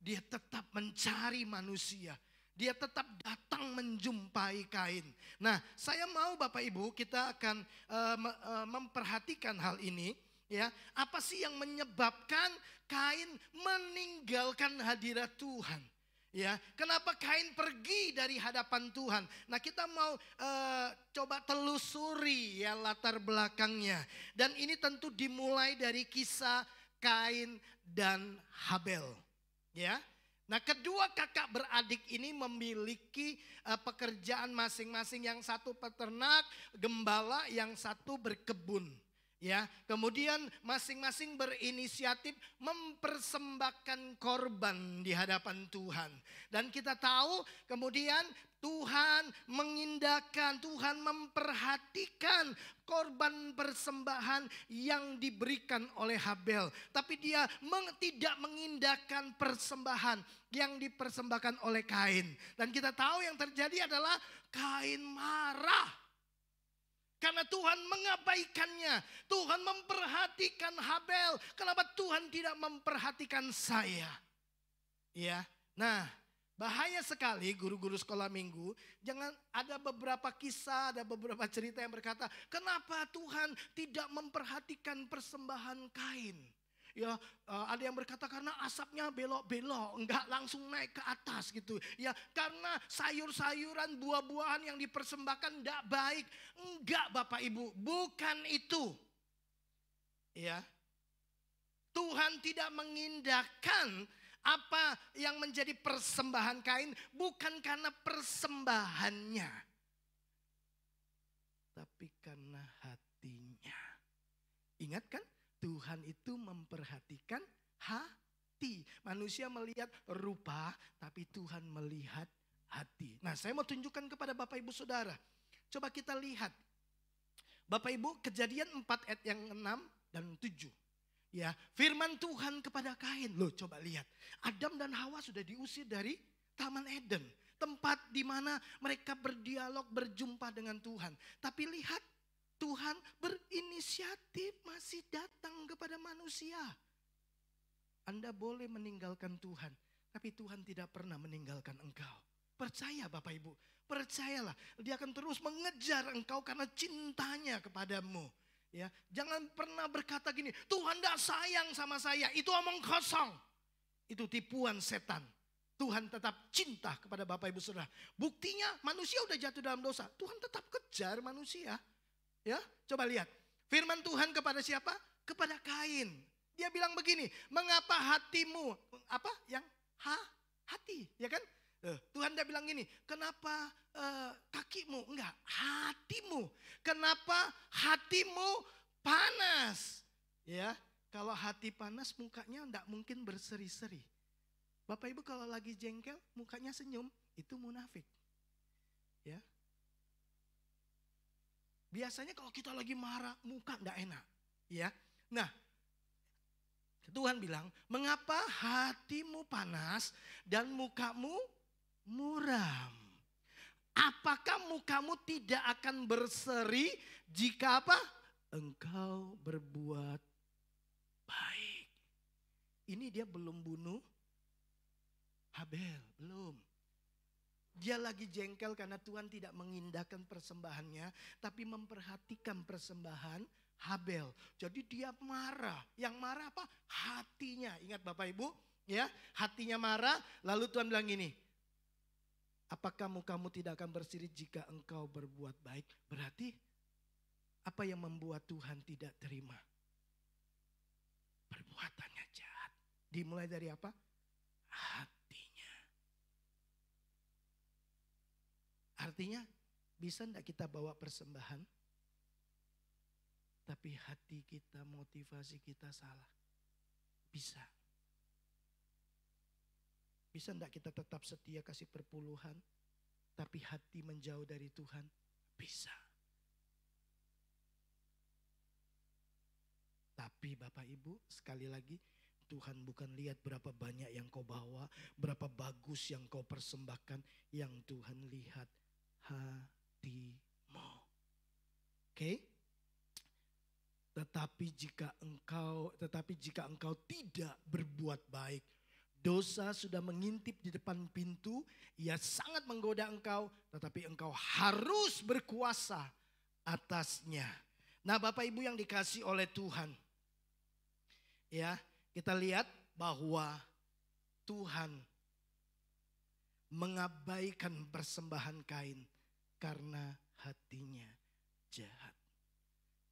Dia tetap mencari manusia. Dia tetap datang menjumpai Kain. Nah, saya mau Bapak Ibu kita akan memperhatikan hal ini. Ya, apa sih yang menyebabkan Kain meninggalkan hadirat Tuhan? Ya, kenapa Kain pergi dari hadapan Tuhan? Nah, kita mau coba telusuri ya latar belakangnya. Dan ini tentu dimulai dari kisah Kain dan Habel. Ya. Nah, kedua kakak beradik ini memiliki pekerjaan masing-masing. Yang satu peternak, gembala, yang satu berkebun. Ya, kemudian masing-masing berinisiatif mempersembahkan korban di hadapan Tuhan. Dan kita tahu kemudian Tuhan mengindahkan, Tuhan memperhatikan korban persembahan yang diberikan oleh Habel. Tapi dia tidak mengindahkan persembahan yang dipersembahkan oleh Kain. Dan kita tahu yang terjadi adalah Kain marah. Karena Tuhan mengabaikannya. Tuhan memperhatikan Habel. Kenapa Tuhan tidak memperhatikan saya? Ya. Nah, bahaya sekali guru-guru sekolah minggu. Jangan ada beberapa kisah, ada beberapa cerita yang berkata, kenapa Tuhan tidak memperhatikan persembahan Kain? Ya, ada yang berkata karena asapnya belok-belok, enggak langsung naik ke atas gitu. Ya, karena sayur-sayuran, buah-buahan yang dipersembahkan enggak baik. Enggak Bapak Ibu, bukan itu. Ya. Tuhan tidak mengindahkan apa yang menjadi persembahan Kain bukan karena persembahannya, tapi karena hatinya. Ingat kan? Tuhan itu memperhatikan hati. Manusia melihat rupa, tapi Tuhan melihat hati. Nah, saya mau tunjukkan kepada Bapak Ibu Saudara. Coba kita lihat. Bapak Ibu, Kejadian 4 ayat yang 6 dan 7. Ya, firman Tuhan kepada Kain. Loh, coba lihat. Adam dan Hawa sudah diusir dari Taman Eden. Tempat di mana mereka berdialog, berjumpa dengan Tuhan. Tapi lihat, Tuhan berinisiatif masih datang kepada manusia. Anda boleh meninggalkan Tuhan, tapi Tuhan tidak pernah meninggalkan engkau. Percaya Bapak Ibu, percayalah dia akan terus mengejar engkau karena cintanya kepadamu. Ya, jangan pernah berkata gini, Tuhan tidak sayang sama saya, itu omong kosong. Itu tipuan setan. Tuhan tetap cinta kepada Bapak Ibu Saudara. Buktinya manusia udah jatuh dalam dosa, Tuhan tetap kejar manusia. Ya, coba lihat. Firman Tuhan kepada siapa? Kepada Kain. Dia bilang begini, mengapa hatimu, apa yang hati, ya kan? Tuhan dia bilang gini, kenapa kakimu? Enggak, hatimu. Kenapa hatimu panas? Ya, kalau hati panas mukanya enggak mungkin berseri-seri. Bapak Ibu kalau lagi jengkel mukanya senyum, itu munafik. Ya. Biasanya kalau kita lagi marah muka enggak enak. Ya. Nah, Tuhan bilang, mengapa hatimu panas dan mukamu muram? Apakah mukamu tidak akan berseri jika apa? Engkau berbuat baik. Ini dia belum bunuh Habel, belum. Dia lagi jengkel karena Tuhan tidak mengindahkan persembahannya, tapi memperhatikan persembahan Habel. Jadi dia marah. Yang marah apa? Hatinya. Ingat Bapak Ibu, ya, hatinya marah. Lalu Tuhan bilang gini, apakah mukamu tidak akan berseri jika engkau berbuat baik? Berarti apa yang membuat Tuhan tidak terima? Perbuatannya jahat. Dimulai dari apa? Hatinya. Artinya bisa enggak kita bawa persembahan, tapi hati kita, motivasi kita salah? Bisa. Bisa enggak kita tetap setia kasih perpuluhan, tapi hati menjauh dari Tuhan? Bisa. Tapi Bapak Ibu, sekali lagi, Tuhan bukan lihat berapa banyak yang kau bawa, berapa bagus yang kau persembahkan. Yang Tuhan lihat hatimu. Oke? Tetapi jika engkau tidak berbuat baik, dosa sudah mengintip di depan pintu, ia sangat menggoda engkau, tetapi engkau harus berkuasa atasnya. Nah, Bapak Ibu yang dikasihi oleh Tuhan, ya, kita lihat bahwa Tuhan mengabaikan persembahan Kain karena hatinya jahat.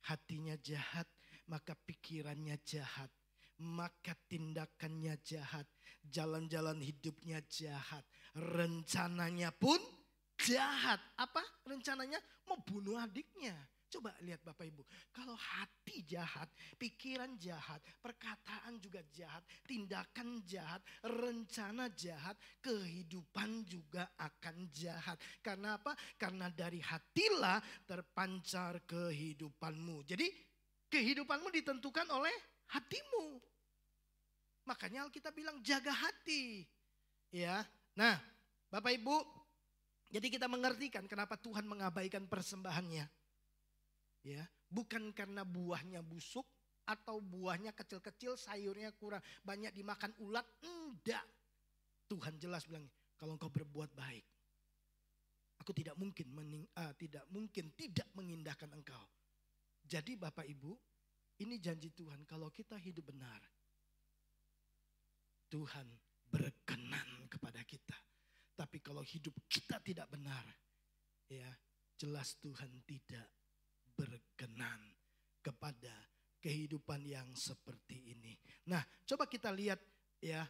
Hatinya jahat, maka pikirannya jahat, maka tindakannya jahat, jalan-jalan hidupnya jahat, rencananya pun jahat. Apa rencananya? Mau bunuh adiknya. Coba lihat Bapak Ibu, kalau hati jahat, pikiran jahat, perkataan juga jahat, tindakan jahat, rencana jahat, kehidupan juga akan jahat. Karena apa? Karena dari hatilah terpancar kehidupanmu. Jadi kehidupanmu ditentukan oleh hatimu. Makanya Alkitab bilang jaga hati. Ya. Nah, Bapak Ibu, jadi kita mengertikan kenapa Tuhan mengabaikan persembahannya. Ya, bukan karena buahnya busuk atau buahnya kecil-kecil, sayurnya kurang banyak dimakan ulat, enggak. Tuhan jelas bilang, kalau engkau berbuat baik, aku tidak mungkin tidak mengindahkan engkau. Jadi Bapak Ibu, ini janji Tuhan, kalau kita hidup benar, Tuhan berkenan kepada kita. Tapi kalau hidup kita tidak benar, ya jelas Tuhan tidak berkenan kepada kehidupan yang seperti ini. Nah, coba kita lihat ya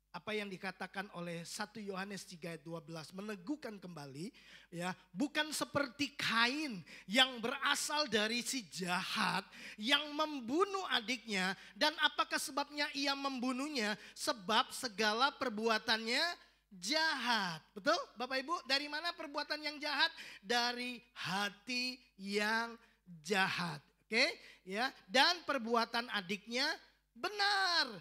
apa yang dikatakan oleh 1 Yohanes 3 ayat 12, meneguhkan kembali ya, bukan seperti Kain yang berasal dari si jahat yang membunuh adiknya. Dan apakah sebabnya ia membunuhnya? Sebab segala perbuatannya jahat. Betul Bapak Ibu? Dari mana perbuatan yang jahat? Dari hati yang jahat. Oke, ya. Dan perbuatan adiknya benar.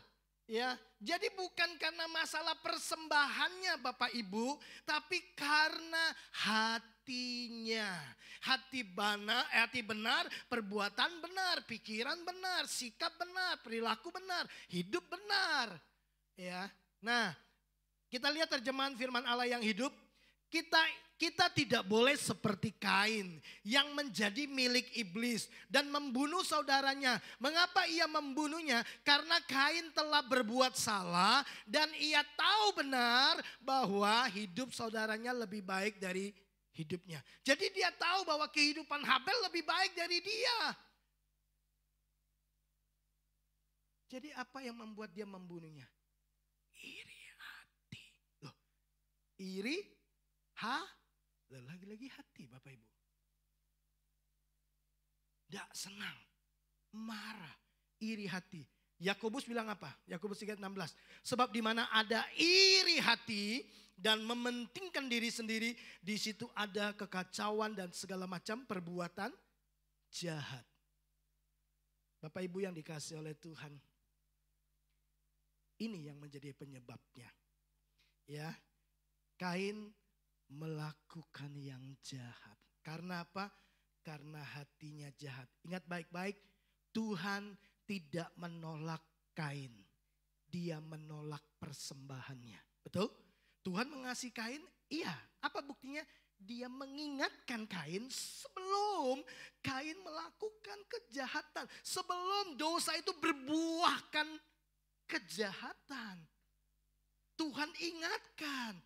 Ya, jadi bukan karena masalah persembahannya Bapak Ibu, tapi karena hatinya. Hati benar, perbuatan benar, pikiran benar, sikap benar, perilaku benar, hidup benar. Ya. Nah, kita lihat terjemahan firman Allah yang hidup. Kita tidak boleh seperti Kain yang menjadi milik iblis dan membunuh saudaranya. Mengapa ia membunuhnya? Karena Kain telah berbuat salah dan ia tahu benar bahwa hidup saudaranya lebih baik dari hidupnya. Jadi dia tahu bahwa kehidupan Habel lebih baik dari dia. Jadi apa yang membuat dia membunuhnya? Iri hati. Loh, iri lagi-lagi hati Bapak Ibu. Tidak senang, marah, iri hati. Yakobus bilang apa? Yakobus 3:16. Sebab di mana ada iri hati dan mementingkan diri sendiri, di situ ada kekacauan dan segala macam perbuatan jahat. Bapak Ibu yang dikasihi oleh Tuhan, ini yang menjadi penyebabnya. Ya, Kain melakukan yang jahat. Karena apa? Karena hatinya jahat. Ingat baik-baik, Tuhan tidak menolak Kain. Dia menolak persembahannya. Betul? Tuhan mengasihi Kain? Iya. Apa buktinya? Dia mengingatkan Kain sebelum Kain melakukan kejahatan. Sebelum dosa itu berbuahkan kejahatan. Tuhan ingatkan.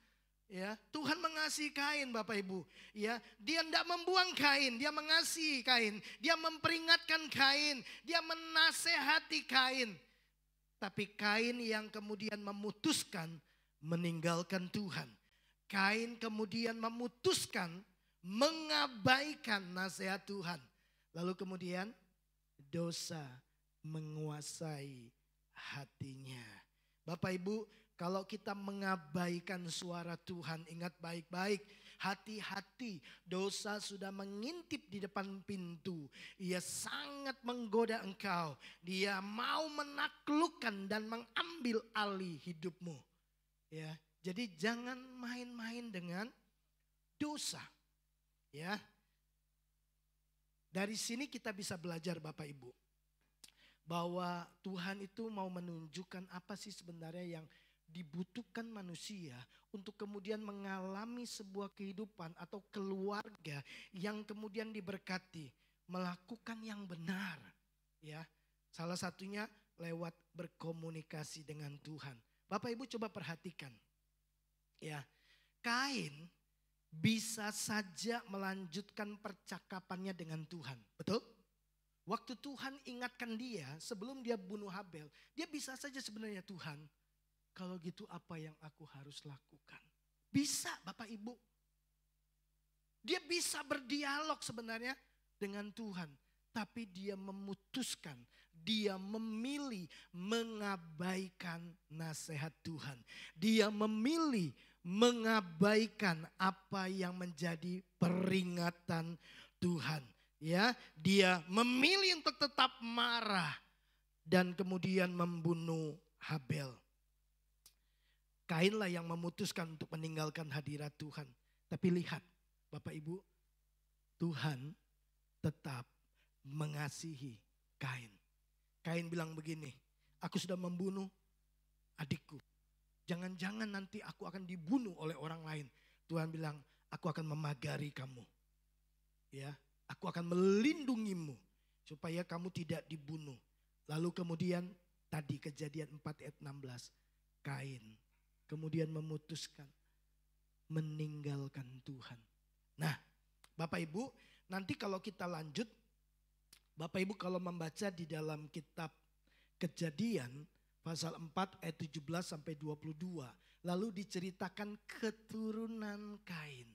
Ya, Tuhan mengasihi Kain Bapak Ibu. Ya, dia tidak membuang Kain, dia mengasihi Kain, dia memperingatkan Kain, dia menasehati Kain. Tapi Kain yang kemudian memutuskan meninggalkan Tuhan. Kain kemudian memutuskan mengabaikan nasihat Tuhan. Lalu kemudian dosa menguasai hatinya. Bapak Ibu, kalau kita mengabaikan suara Tuhan, ingat baik-baik, hati-hati, dosa sudah mengintip di depan pintu. Ia sangat menggoda engkau. Dia mau menaklukkan dan mengambil alih hidupmu. Ya, jadi jangan main-main dengan dosa. Ya. Dari sini kita bisa belajar Bapak Ibu, bahwa Tuhan itu mau menunjukkan apa sih sebenarnya yang dibutuhkan manusia untuk kemudian mengalami sebuah kehidupan atau keluarga yang kemudian diberkati, melakukan yang benar. Ya, salah satunya lewat berkomunikasi dengan Tuhan. Bapak Ibu coba perhatikan. Ya, Kain bisa saja melanjutkan percakapannya dengan Tuhan. Betul? Waktu Tuhan ingatkan dia sebelum dia bunuh Habel, dia bisa saja sebenarnya, Tuhan, kalau gitu apa yang aku harus lakukan? Bisa Bapak Ibu. Dia bisa berdialog sebenarnya dengan Tuhan. Tapi dia memutuskan, dia memilih mengabaikan nasihat Tuhan. Dia memilih mengabaikan apa yang menjadi peringatan Tuhan. Ya, dia memilih untuk tetap marah dan kemudian membunuh Habel. Kainlah yang memutuskan untuk meninggalkan hadirat Tuhan. Tapi lihat Bapak Ibu, Tuhan tetap mengasihi Kain. Kain bilang begini, aku sudah membunuh adikku. Jangan-jangan nanti aku akan dibunuh oleh orang lain. Tuhan bilang, aku akan memagari kamu. Ya, aku akan melindungimu supaya kamu tidak dibunuh. Lalu kemudian tadi Kejadian 4 ayat 16, Kain kemudian memutuskan meninggalkan Tuhan. Nah, Bapak Ibu, nanti kalau kita lanjut, Bapak Ibu kalau membaca di dalam kitab Kejadian pasal 4 ayat 17 sampai 22, lalu diceritakan keturunan Kain.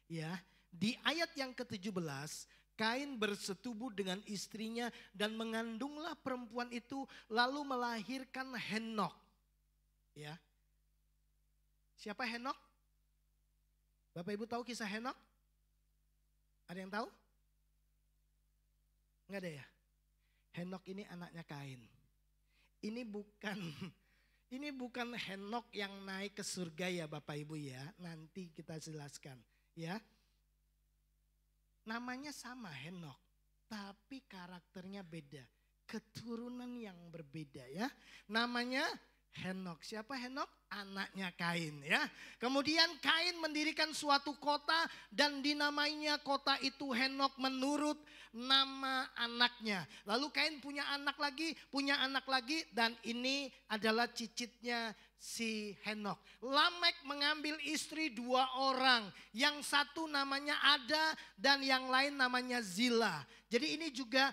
Ya, di ayat yang ke-17, Kain bersetubuh dengan istrinya dan mengandunglah perempuan itu lalu melahirkan Henok. Ya. Siapa Henok? Bapak Ibu tahu kisah Henok? Ada yang tahu? Enggak ada ya? Henok ini anaknya Kain. Ini bukan Henok yang naik ke surga ya Bapak Ibu ya. Nanti kita jelaskan ya. Namanya sama Henok, tapi karakternya beda. Keturunan yang berbeda ya. Namanya Henok. Siapa Henok? Anaknya Kain ya. Kemudian Kain mendirikan suatu kota dan dinamainya kota itu Henok menurut nama anaknya. Lalu Kain punya anak lagi dan ini adalah cicitnya si Henok. Lamek mengambil istri 2 orang. Yang satu namanya Ada dan yang lain namanya Zila. Jadi ini juga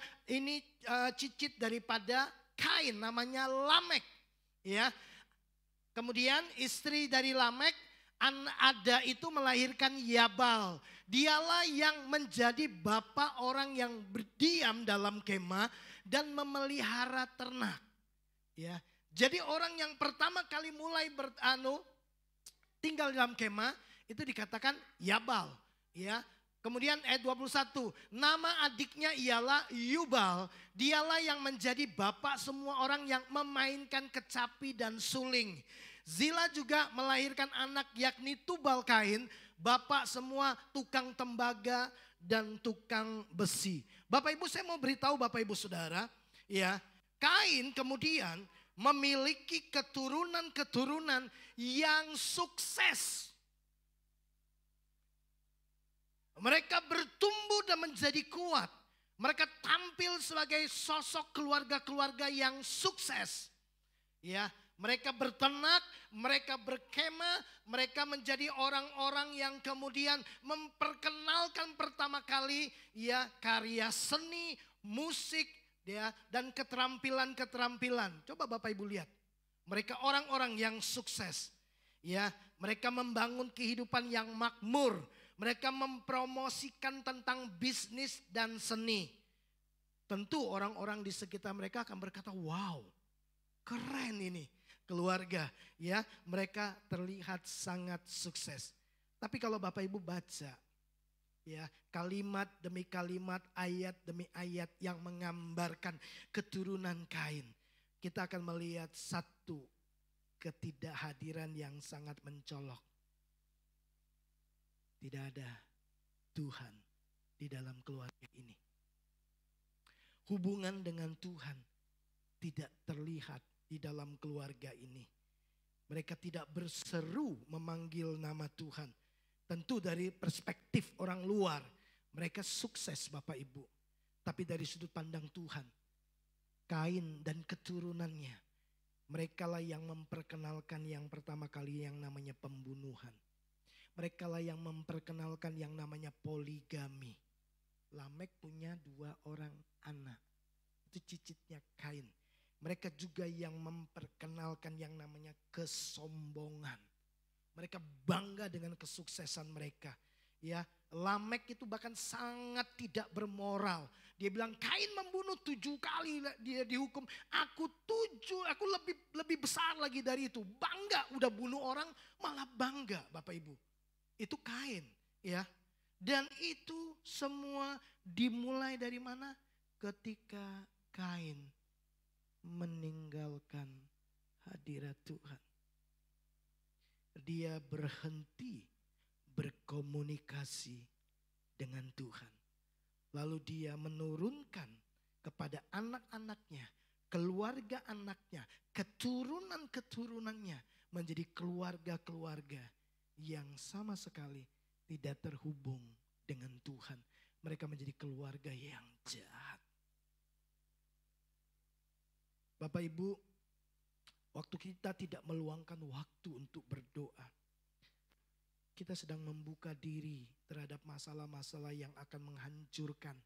cicit daripada Kain namanya Lamek. Ya, kemudian istri dari Lamek Ada itu melahirkan Yabal. Dialah yang menjadi bapak orang yang berdiam dalam kemah dan memelihara ternak. Ya, jadi orang yang pertama kali mulai tinggal dalam kemah itu dikatakan Yabal. Ya. Kemudian ayat 21, nama adiknya ialah Yubal. Dialah yang menjadi bapak semua orang yang memainkan kecapi dan suling. Zila juga melahirkan anak yakni Tubal Kain, bapak semua tukang tembaga dan tukang besi. Bapak Ibu, saya mau beritahu Bapak Ibu Saudara, ya, Kain kemudian memiliki keturunan-keturunan yang sukses. Mereka bertumbuh dan menjadi kuat. Mereka tampil sebagai sosok keluarga-keluarga yang sukses. Ya, mereka berternak, mereka berkemah, mereka menjadi orang-orang yang kemudian memperkenalkan pertama kali ya karya seni, musik, ya, dan keterampilan-keterampilan. Coba Bapak Ibu lihat. Mereka orang-orang yang sukses. Ya, mereka membangun kehidupan yang makmur. Mereka mempromosikan tentang bisnis dan seni. Tentu orang-orang di sekitar mereka akan berkata, wow, keren ini keluarga. Ya, mereka terlihat sangat sukses. Tapi kalau Bapak Ibu baca, ya, kalimat demi kalimat, ayat demi ayat yang menggambarkan keturunan Kain, kita akan melihat satu ketidakhadiran yang sangat mencolok. Tidak ada Tuhan di dalam keluarga ini. Hubungan dengan Tuhan tidak terlihat di dalam keluarga ini. Mereka tidak berseru memanggil nama Tuhan. Tentu dari perspektif orang luar, mereka sukses Bapak Ibu. Tapi dari sudut pandang Tuhan, Kain dan keturunannya, merekalah yang memperkenalkan yang pertama kali yang namanya pembunuhan. Mereka lah yang memperkenalkan yang namanya poligami. Lamek punya 2 orang anak. Itu cicitnya Kain. Mereka juga yang memperkenalkan yang namanya kesombongan. Mereka bangga dengan kesuksesan mereka. Ya, Lamek itu bahkan sangat tidak bermoral. Dia bilang Kain membunuh 7 kali dia dihukum. Aku lebih besar lagi dari itu. Bangga udah bunuh orang malah bangga Bapak Ibu. Itu Kain, ya. Dan itu semua dimulai dari mana? Ketika Kain meninggalkan hadirat Tuhan. Dia berhenti berkomunikasi dengan Tuhan. Lalu dia menurunkan kepada anak-anaknya, keluarga anaknya, keturunan-keturunannya menjadi keluarga-keluarga yang sama sekali tidak terhubung dengan Tuhan. Mereka menjadi keluarga yang jahat. Bapak Ibu, waktu kita tidak meluangkan waktu untuk berdoa, kita sedang membuka diri terhadap masalah-masalah yang akan menghancurkan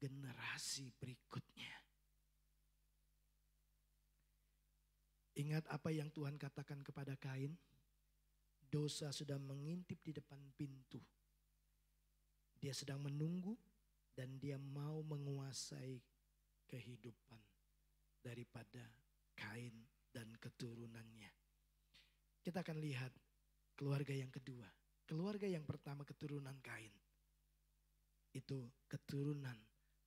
generasi berikutnya. Ingat apa yang Tuhan katakan kepada Kain? Dosa sudah mengintip di depan pintu. Dia sedang menunggu dan dia mau menguasai kehidupan daripada Kain dan keturunannya. Kita akan lihat keluarga yang kedua. Keluarga yang pertama keturunan Kain. Itu keturunan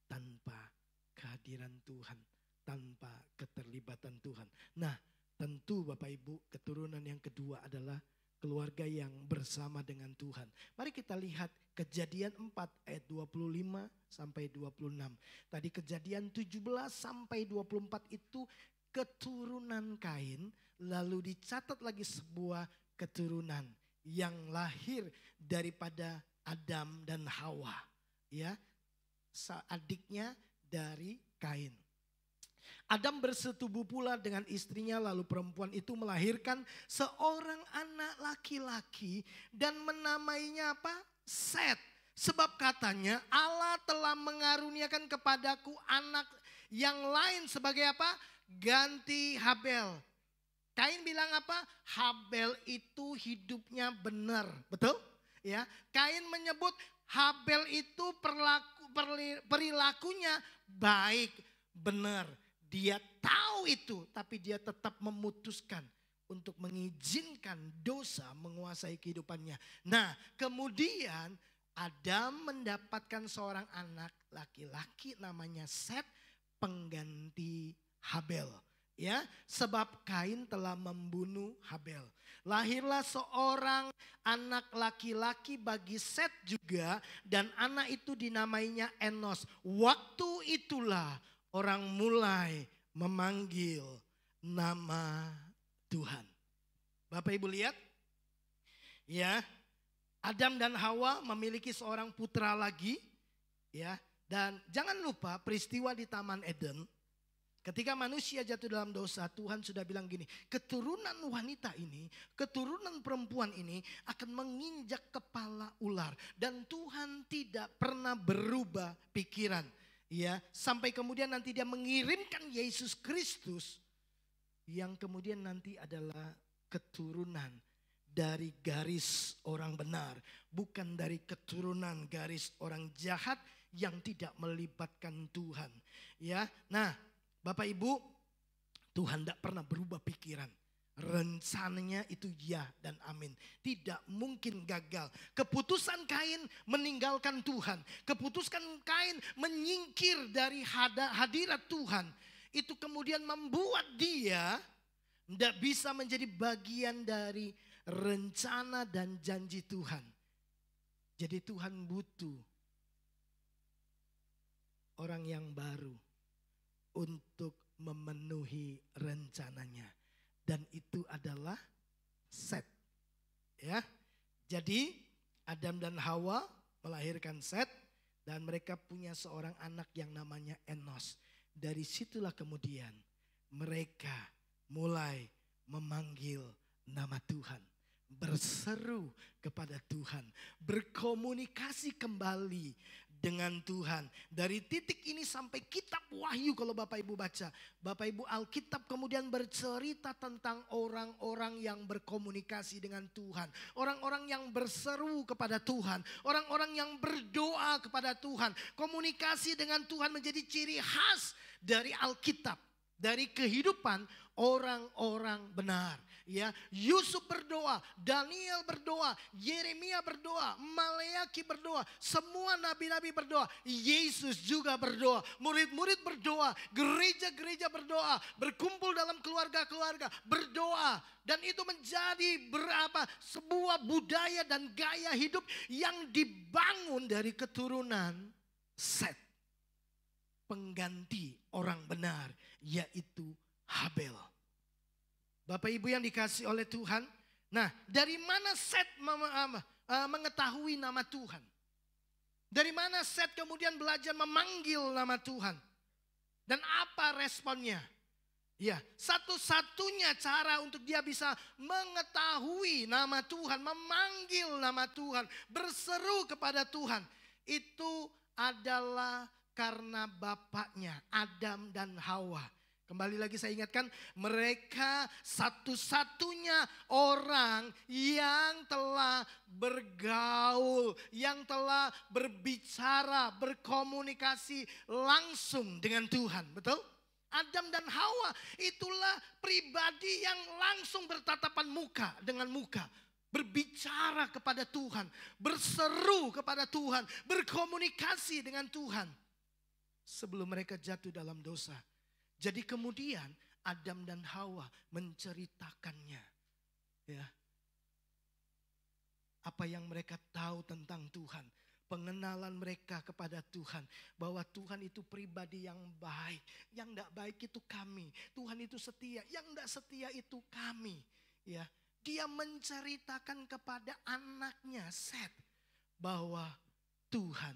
tanpa kehadiran Tuhan, tanpa keterlibatan Tuhan. Nah, tentu Bapak Ibu, keturunan yang kedua adalah keluarga yang bersama dengan Tuhan. Mari kita lihat Kejadian 4 ayat 25 sampai 26. Tadi Kejadian 17 sampai 24 itu keturunan Kain, lalu dicatat lagi sebuah keturunan yang lahir daripada Adam dan Hawa, ya, adiknya dari Kain. Adam bersetubuh pula dengan istrinya, lalu perempuan itu melahirkan seorang anak laki-laki dan menamainya apa? Set. Sebab katanya Allah telah mengaruniakan kepadaku anak yang lain sebagai apa? Ganti Habel. Kain bilang apa? Habel itu hidupnya benar, betul? Ya, Kain menyebut Habel itu perilakunya baik, benar. Dia tahu itu, tapi dia tetap memutuskan untuk mengizinkan dosa menguasai kehidupannya. Nah, kemudian Adam mendapatkan seorang anak laki-laki namanya Set, pengganti Habel. Ya, sebab Kain telah membunuh Habel. Lahirlah seorang anak laki-laki bagi Set juga, dan anak itu dinamainya Enos. Waktu itulah orang mulai memanggil nama Tuhan. Bapak Ibu lihat, ya, Adam dan Hawa memiliki seorang putra lagi, ya. Dan jangan lupa peristiwa di Taman Eden. Ketika manusia jatuh dalam dosa, Tuhan sudah bilang gini, keturunan wanita ini, keturunan perempuan ini akan menginjak kepala ular. Dan Tuhan tidak pernah berubah pikiran. Ya, sampai kemudian nanti dia mengirimkan Yesus Kristus yang kemudian nanti adalah keturunan dari garis orang benar, bukan dari keturunan garis orang jahat yang tidak melibatkan Tuhan. Ya, nah, Bapak Ibu, Tuhan tidak pernah berubah pikiran. Rencananya itu ya dan amin. Tidak mungkin gagal. Keputusan Kain meninggalkan Tuhan. Keputusan Kain menyingkir dari hadirat Tuhan. Itu kemudian membuat dia tidak bisa menjadi bagian dari rencana dan janji Tuhan. Jadi Tuhan butuh orang yang baru untuk memenuhi rencananya. Dan itu adalah Set. Ya. Jadi Adam dan Hawa melahirkan Set dan mereka punya seorang anak yang namanya Enos. Dari situlah kemudian mereka mulai memanggil nama Tuhan, berseru kepada Tuhan, berkomunikasi kembali dengan Tuhan. Dari titik ini sampai kitab Wahyu, kalau Bapak Ibu baca, Bapak Ibu, Alkitab kemudian bercerita tentang orang-orang yang berkomunikasi dengan Tuhan, orang-orang yang berseru kepada Tuhan, orang-orang yang berdoa kepada Tuhan. Komunikasi dengan Tuhan menjadi ciri khas dari Alkitab, dari kehidupan orang-orang benar. Ya, Yusuf berdoa, Daniel berdoa, Yeremia berdoa, Maleaki berdoa, semua nabi-nabi berdoa, Yesus juga berdoa, murid-murid berdoa, gereja-gereja berdoa, berkumpul dalam keluarga-keluarga berdoa, dan itu menjadi sebuah budaya dan gaya hidup yang dibangun dari keturunan Set, pengganti orang benar, yaitu Habel. Bapak Ibu yang dikasihi oleh Tuhan. Nah, dari mana Set mengetahui nama Tuhan? Dari mana Set kemudian belajar memanggil nama Tuhan? Dan apa responnya? Ya, satu-satunya cara untuk dia bisa mengetahui nama Tuhan, memanggil nama Tuhan, berseru kepada Tuhan, itu adalah karena bapaknya Adam dan Hawa. Kembali lagi saya ingatkan, mereka satu-satunya orang yang telah bergaul, yang telah berbicara, berkomunikasi langsung dengan Tuhan. Betul? Adam dan Hawa itulah pribadi yang langsung bertatapan muka dengan muka. Berbicara kepada Tuhan, berseru kepada Tuhan, berkomunikasi dengan Tuhan. Sebelum mereka jatuh dalam dosa. Jadi kemudian Adam dan Hawa menceritakannya, ya, apa yang mereka tahu tentang Tuhan, pengenalan mereka kepada Tuhan. Bahwa Tuhan itu pribadi yang baik. Yang tidak baik itu kami. Tuhan itu setia. Yang tidak setia itu kami. Ya, dia menceritakan kepada anaknya Seth bahwa Tuhan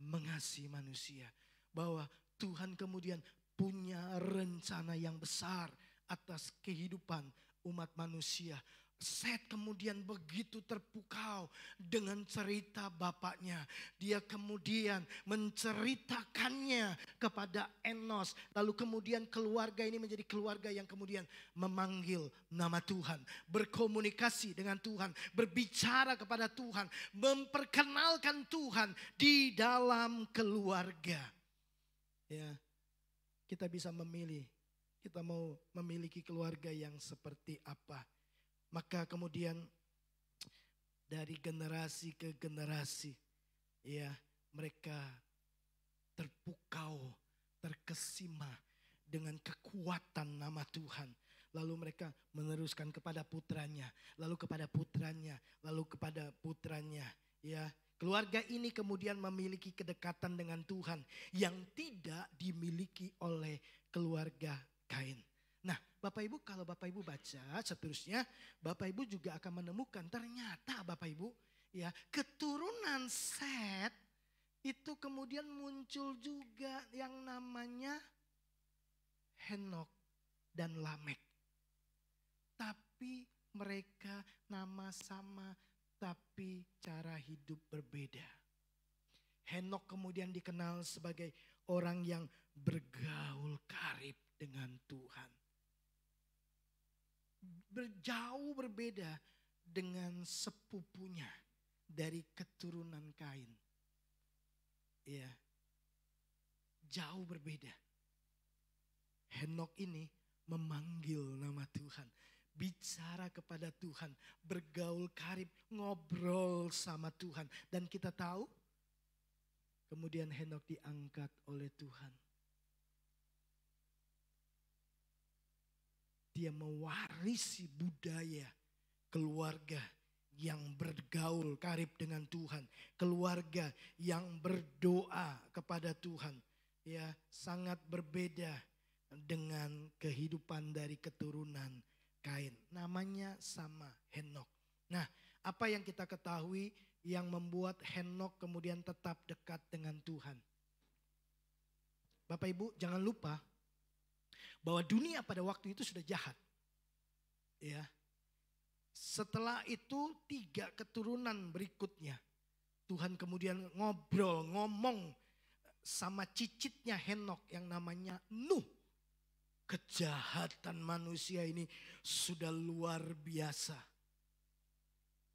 mengasihi manusia. Bahwa Tuhan kemudian punya rencana yang besar atas kehidupan umat manusia. Seth kemudian begitu terpukau dengan cerita bapaknya. Dia kemudian menceritakannya kepada Enos. Lalu kemudian keluarga ini menjadi keluarga yang kemudian memanggil nama Tuhan. Berkomunikasi dengan Tuhan. Berbicara kepada Tuhan. Memperkenalkan Tuhan di dalam keluarga. Ya, kita bisa memilih. Kita mau memiliki keluarga yang seperti apa. Maka kemudian dari generasi ke generasi, ya, mereka terpukau, terkesima dengan kekuatan nama Tuhan. Lalu mereka meneruskan kepada putranya, lalu kepada putranya, lalu kepada putranya. Ya, keluarga ini kemudian memiliki kedekatan dengan Tuhan yang tidak dimiliki oleh keluarga Kain. Nah, Bapak Ibu, kalau Bapak Ibu baca seterusnya, Bapak Ibu juga akan menemukan ternyata Bapak Ibu, ya, keturunan Seth itu kemudian muncul juga yang namanya Henok dan Lamek. Tapi mereka nama sama, tapi cara hidup berbeda. Henok kemudian dikenal sebagai orang yang bergaul karib dengan Tuhan. Jauh berbeda dengan sepupunya dari keturunan Kain. Ya, jauh berbeda. Henok ini memanggil nama Tuhan, bicara kepada Tuhan, bergaul karib, ngobrol sama Tuhan. Dan kita tahu kemudian Henok diangkat oleh Tuhan. Dia mewarisi budaya keluarga yang bergaul karib dengan Tuhan. Keluarga yang berdoa kepada Tuhan. Ya, sangat berbeda dengan kehidupan dari keturunan Kain. Namanya sama, Henok. Nah, apa yang kita ketahui yang membuat Henok kemudian tetap dekat dengan Tuhan? Bapak Ibu jangan lupa bahwa dunia pada waktu itu sudah jahat. Ya. Setelah itu 3 keturunan berikutnya. Tuhan kemudian ngomong sama cicitnya Henok yang namanya Nuh. Kejahatan manusia ini sudah luar biasa.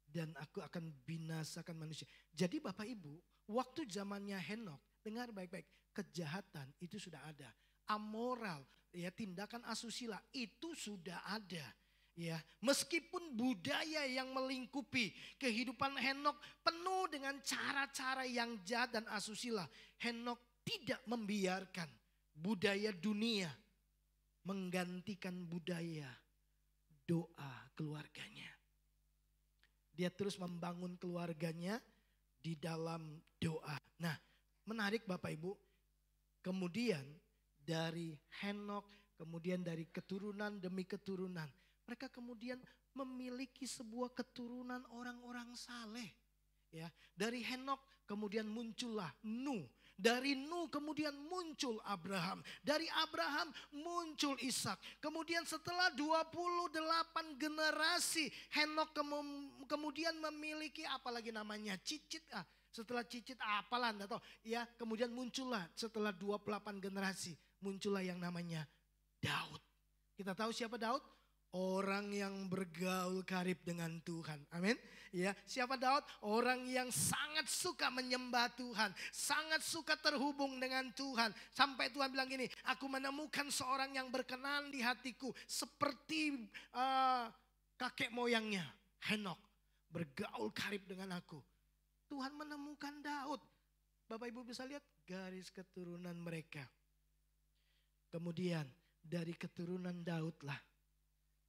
Dan aku akan binasakan manusia. Jadi Bapak Ibu, waktu zamannya Henok, dengar baik-baik, kejahatan itu sudah ada. Amoral, ya, tindakan asusila itu sudah ada. Ya, meskipun budaya yang melingkupi kehidupan Henok penuh dengan cara-cara yang jahat dan asusila, Henok tidak membiarkan budaya dunia menggantikan budaya doa keluarganya. Dia terus membangun keluarganya di dalam doa. Nah, menarik Bapak Ibu, kemudian dari Henok, kemudian dari keturunan demi keturunan. Mereka kemudian memiliki sebuah keturunan orang-orang saleh. Ya, dari Henok kemudian muncullah Nuh. Dari Nuh kemudian muncul Abraham. Dari Abraham muncul Ishak. Kemudian setelah 28 generasi Henok kemudian memiliki apalagi namanya cicit. Setelah cicit apalah Anda tahu. Ya, kemudian muncullah setelah 28 generasi. Muncullah yang namanya Daud. Kita tahu siapa Daud? Orang yang bergaul karib dengan Tuhan. Amin. Ya, siapa Daud? Orang yang sangat suka menyembah Tuhan, sangat suka terhubung dengan Tuhan. Sampai Tuhan bilang gini, aku menemukan seorang yang berkenan di hatiku seperti kakek moyangnya, Henok, bergaul karib dengan aku. Tuhan menemukan Daud. Bapak Ibu bisa lihat garis keturunan mereka. Kemudian dari keturunan Daud lah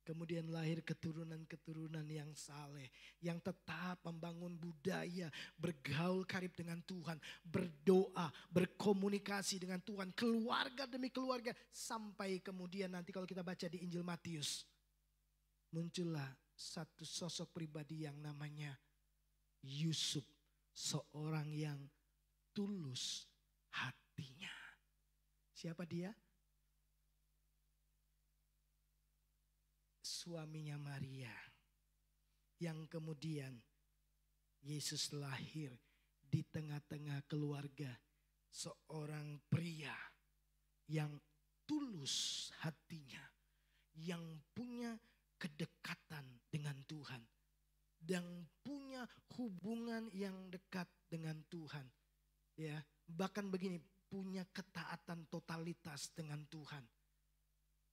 Kemudian lahir keturunan-keturunan yang saleh, yang tetap membangun budaya, bergaul karib dengan Tuhan, berdoa, berkomunikasi dengan Tuhan, keluarga demi keluarga. Sampai kemudian nanti kalau kita baca di Injil Matius, muncullah satu sosok pribadi yang namanya Yusuf. Seorang yang tulus hatinya. Siapa dia? Suaminya Maria, yang kemudian Yesus lahir di tengah-tengah keluarga seorang pria yang tulus hatinya, yang punya kedekatan dengan Tuhan, dan punya hubungan yang dekat dengan Tuhan. Ya, bahkan begini, punya ketaatan totalitas dengan Tuhan.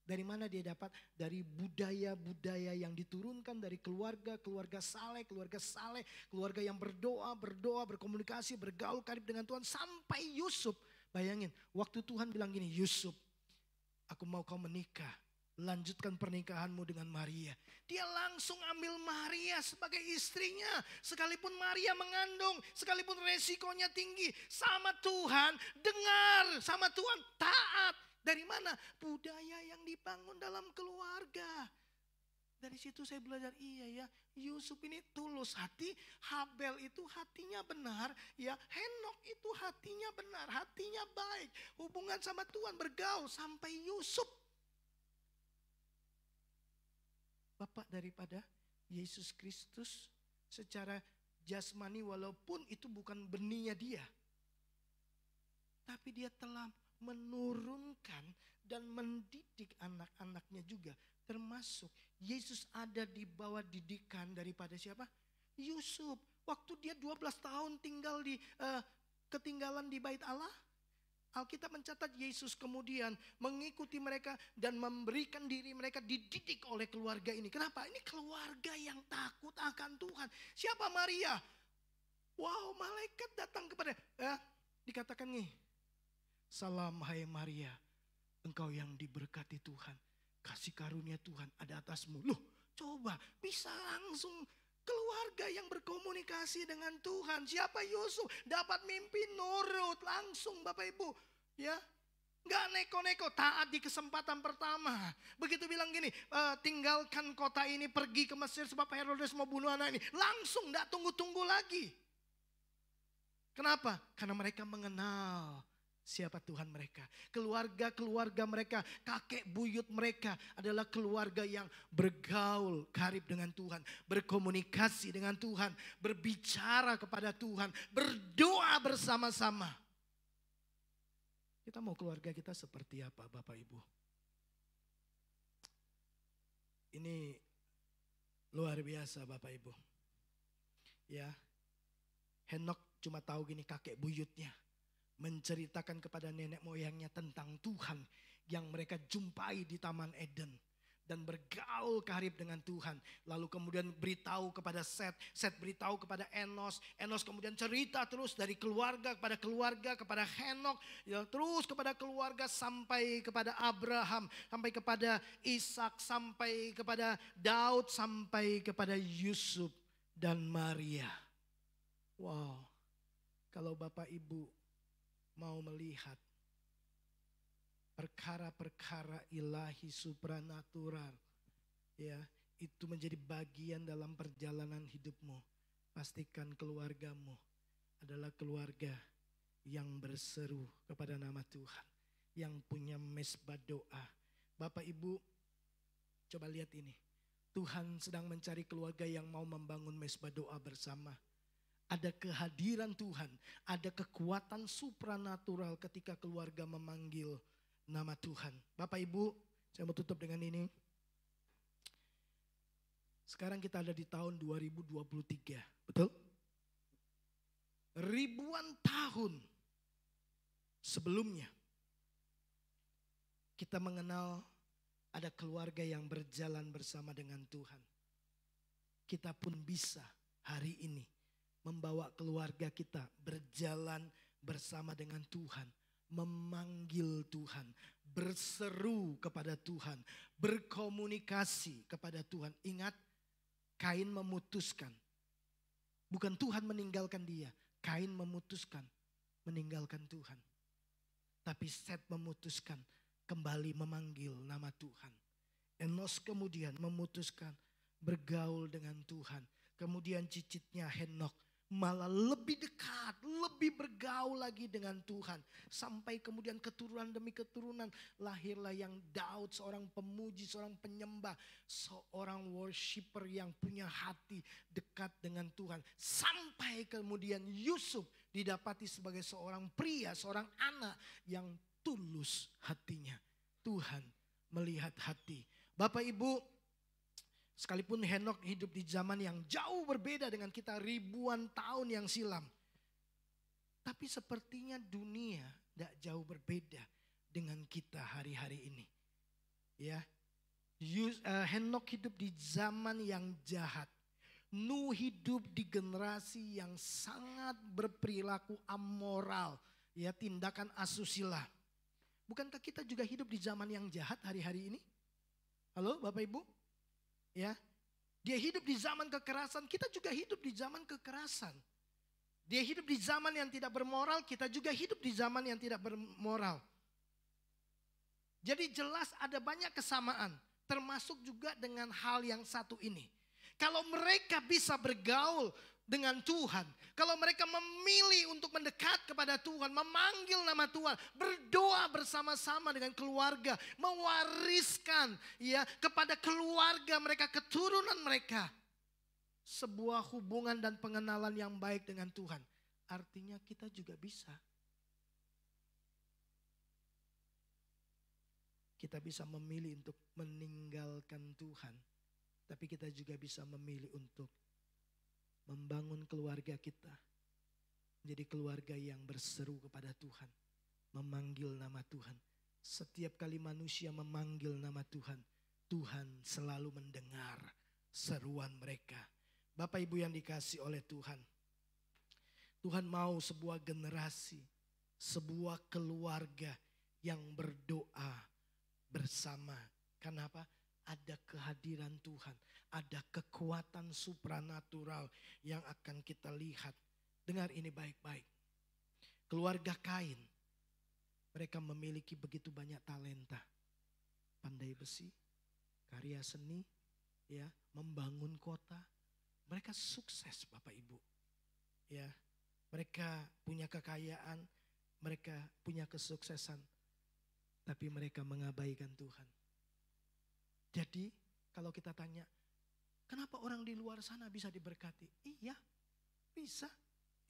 Dari mana dia dapat? Dari budaya-budaya yang diturunkan dari keluarga saleh, keluarga yang berdoa, berkomunikasi, bergaul karib dengan Tuhan. Sampai Yusuf, bayangin, waktu Tuhan bilang gini, Yusuf, aku mau kau menikah, lanjutkan pernikahanmu dengan Maria. Dia langsung ambil Maria sebagai istrinya. Sekalipun Maria mengandung, sekalipun resikonya tinggi, sama Tuhan, dengar, sama Tuhan, taat. Dari mana? Budaya yang dibangun dalam keluarga. Dari situ saya belajar, iya ya, Yusuf ini tulus hati, Habel itu hatinya benar, ya, Henok itu hatinya benar, hatinya baik, hubungan sama Tuhan, bergaul sampai Yusuf. Bapak daripada Yesus Kristus secara jasmani, walaupun itu bukan benihnya dia, tapi dia telah menurunkan dan mendidik anak-anaknya juga. Termasuk Yesus ada di bawah didikan daripada siapa? Yusuf. Waktu dia 12 tahun tinggal di ketinggalan di bait Allah, Alkitab mencatat Yesus kemudian mengikuti mereka dan memberikan diri mereka dididik oleh keluarga ini. Kenapa? Ini keluarga yang takut akan Tuhan. Siapa Maria? Wow, malaikat datang kepada dikatakan nih, salam hai Maria, engkau yang diberkati Tuhan, kasih karunia Tuhan ada atasmu. Loh, coba bisa langsung keluarga yang berkomunikasi dengan Tuhan. Siapa Yusuf? Dapat mimpi, nurut langsung Bapak Ibu. Ya, nggak neko-neko, taat di kesempatan pertama. Begitu bilang gini, tinggalkan kota ini, pergi ke Mesir sebab Herodes mau bunuh anak ini. Langsung, nggak tunggu-tunggu lagi. Kenapa? Karena mereka mengenal siapa Tuhan mereka. Keluarga-keluarga mereka, kakek buyut mereka adalah keluarga yang bergaul karib dengan Tuhan, berkomunikasi dengan Tuhan, berbicara kepada Tuhan, berdoa bersama-sama. Kita mau keluarga kita seperti apa Bapak Ibu? Ini luar biasa Bapak Ibu. Ya, Henok cuma tahu gini, kakek buyutnya menceritakan kepada nenek moyangnya tentang Tuhan yang mereka jumpai di Taman Eden dan bergaul karib dengan Tuhan. Lalu kemudian beritahu kepada Set beritahu kepada Enos kemudian cerita terus dari keluarga kepada Henok, ya, terus kepada keluarga sampai kepada Abraham, sampai kepada Ishak, sampai kepada Daud, sampai kepada Yusuf dan Maria. Wow, kalau Bapak Ibu mau melihat perkara-perkara ilahi supranatural, ya, itu menjadi bagian dalam perjalanan hidupmu, pastikan keluargamu adalah keluarga yang berseru kepada nama Tuhan, yang punya mezbah doa. Bapak Ibu, coba lihat ini, Tuhan sedang mencari keluarga yang mau membangun mezbah doa bersama. Ada kehadiran Tuhan, ada kekuatan supranatural ketika keluarga memanggil nama Tuhan. Bapak Ibu, saya mau tutup dengan ini. Sekarang kita ada di tahun 2023, betul? Ribuan tahun sebelumnya kita mengenal ada keluarga yang berjalan bersama dengan Tuhan. Kita pun bisa hari ini membawa keluarga kita berjalan bersama dengan Tuhan, memanggil Tuhan, berseru kepada Tuhan, berkomunikasi kepada Tuhan. Ingat, Kain memutuskan. Bukan Tuhan meninggalkan dia. Kain memutuskan meninggalkan Tuhan. Tapi Set memutuskan kembali memanggil nama Tuhan. Enos kemudian memutuskan bergaul dengan Tuhan. Kemudian cicitnya Henokh malah lebih dekat, lebih bergaul lagi dengan Tuhan. Sampai kemudian keturunan demi keturunan lahirlah yang Daud, seorang pemuji, seorang penyembah, seorang worshiper yang punya hati dekat dengan Tuhan. Sampai kemudian Yusuf didapati sebagai seorang pria, seorang anak yang tulus hatinya. Tuhan melihat hati. Bapak Ibu, sekalipun Henokh hidup di zaman yang jauh berbeda dengan kita ribuan tahun yang silam. Tapi sepertinya dunia tidak jauh berbeda dengan kita hari-hari ini. Ya, Henokh hidup di zaman yang jahat. Nuh hidup di generasi yang sangat berperilaku amoral. Ya, tindakan asusila. Bukankah kita juga hidup di zaman yang jahat hari-hari ini? Halo Bapak Ibu? Ya, dia hidup di zaman kekerasan, kita juga hidup di zaman kekerasan. Dia hidup di zaman yang tidak bermoral, kita juga hidup di zaman yang tidak bermoral. Jadi jelas ada banyak kesamaan, termasuk juga dengan hal yang satu ini. Kalau mereka bisa bergaul dengan Tuhan, kalau mereka memilih untuk mendekat kepada Tuhan, memanggil nama Tuhan, berdoa bersama-sama dengan keluarga, mewariskan ya kepada keluarga mereka, keturunan mereka sebuah hubungan dan pengenalan yang baik dengan Tuhan. Artinya kita juga bisa. Kita bisa memilih untuk meninggalkan Tuhan, tapi kita juga bisa memilih untuk membangun keluarga kita menjadi keluarga yang berseru kepada Tuhan, memanggil nama Tuhan. Setiap kali manusia memanggil nama Tuhan, Tuhan selalu mendengar seruan mereka. Bapak Ibu yang dikasihi oleh Tuhan, Tuhan mau sebuah generasi, sebuah keluarga yang berdoa bersama. Kenapa? Ada kehadiran Tuhan, ada kekuatan supranatural yang akan kita lihat. Dengar ini baik-baik. Keluarga Kain, mereka memiliki begitu banyak talenta. Pandai besi, karya seni, ya, membangun kota. Mereka sukses Bapak Ibu. Ya, mereka punya kekayaan, mereka punya kesuksesan. Tapi mereka mengabaikan Tuhan. Jadi kalau kita tanya, kenapa orang di luar sana bisa diberkati? Iya, bisa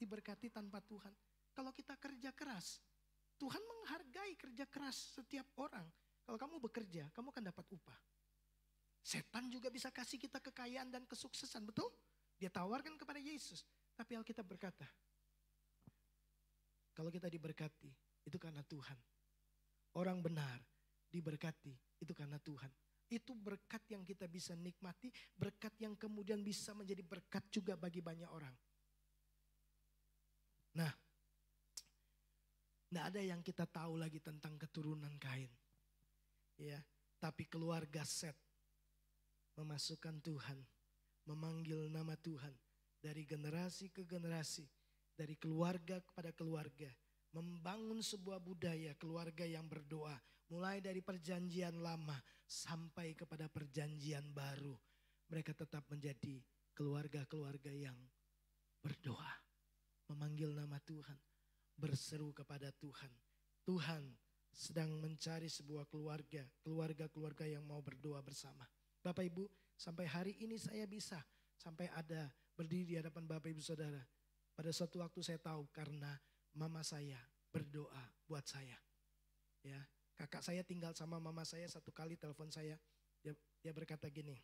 diberkati tanpa Tuhan. Kalau kita kerja keras, Tuhan menghargai kerja keras setiap orang. Kalau kamu bekerja, kamu akan dapat upah. Setan juga bisa kasih kita kekayaan dan kesuksesan, betul? Dia tawarkan kepada Yesus. Tapi Alkitab berkata, kalau kita diberkati, itu karena Tuhan. Orang benar diberkati, itu karena Tuhan. Itu berkat yang kita bisa nikmati, berkat yang kemudian bisa menjadi berkat juga bagi banyak orang. Nah, tidak ada yang kita tahu lagi tentang keturunan Kain. Ya, tapi keluarga Set memasukkan Tuhan, memanggil nama Tuhan dari generasi ke generasi, dari keluarga kepada keluarga, membangun sebuah budaya keluarga yang berdoa. Mulai dari perjanjian lama sampai kepada perjanjian baru. Mereka tetap menjadi keluarga-keluarga yang berdoa. Memanggil nama Tuhan. Berseru kepada Tuhan. Tuhan sedang mencari sebuah keluarga. Keluarga-keluarga yang mau berdoa bersama. Bapak Ibu, sampai hari ini saya bisa. Sampai ada berdiri di hadapan Bapak Ibu Saudara. Pada suatu waktu saya tahu karena mama saya berdoa buat saya. Ya. Kakak saya tinggal sama mama saya, satu kali telepon saya. Dia berkata gini,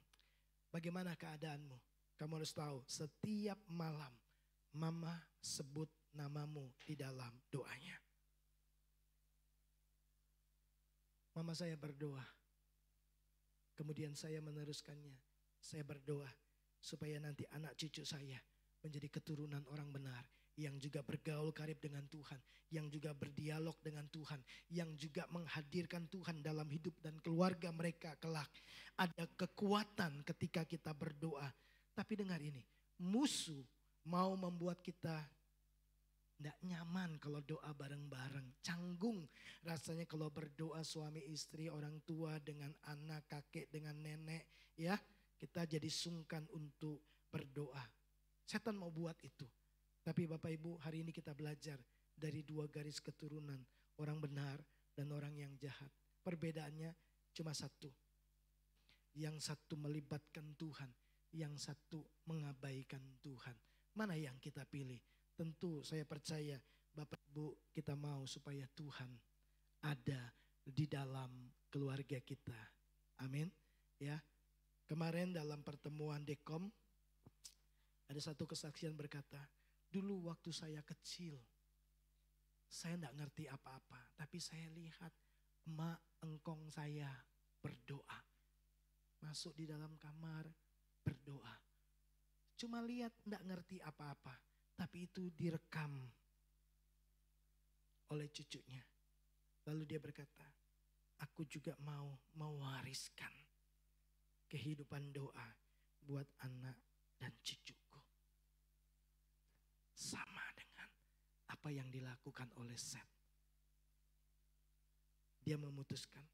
bagaimana keadaanmu? Kamu harus tahu, setiap malam mama sebut namamu di dalam doanya. Mama saya berdoa. Kemudian saya meneruskannya. Saya berdoa supaya nanti anak cucu saya menjadi keturunan orang benar yang juga bergaul karib dengan Tuhan, yang juga berdialog dengan Tuhan, yang juga menghadirkan Tuhan dalam hidup dan keluarga mereka kelak. Ada kekuatan ketika kita berdoa. Tapi dengar ini, musuh mau membuat kita tidak nyaman kalau doa bareng-bareng. Canggung rasanya kalau berdoa suami istri, orang tua dengan anak, kakek dengan nenek. Ya, kita jadi sungkan untuk berdoa. Setan mau buat itu. Tapi Bapak Ibu, hari ini kita belajar dari dua garis keturunan. Orang benar dan orang yang jahat. Perbedaannya cuma satu. Yang satu melibatkan Tuhan. Yang satu mengabaikan Tuhan. Mana yang kita pilih? Tentu saya percaya Bapak Ibu kita mau supaya Tuhan ada di dalam keluarga kita. Amin. Ya. Kemarin dalam pertemuan Dekom ada satu kesaksian berkata, dulu waktu saya kecil, saya enggak ngerti apa-apa. Tapi saya lihat emak engkong saya berdoa. Masuk di dalam kamar berdoa. Cuma lihat enggak ngerti apa-apa. Tapi itu direkam oleh cucunya. Lalu dia berkata, aku juga mau mewariskan kehidupan doa buat anak dan cucuku. Sama dengan apa yang dilakukan oleh Seth. Dia memutuskan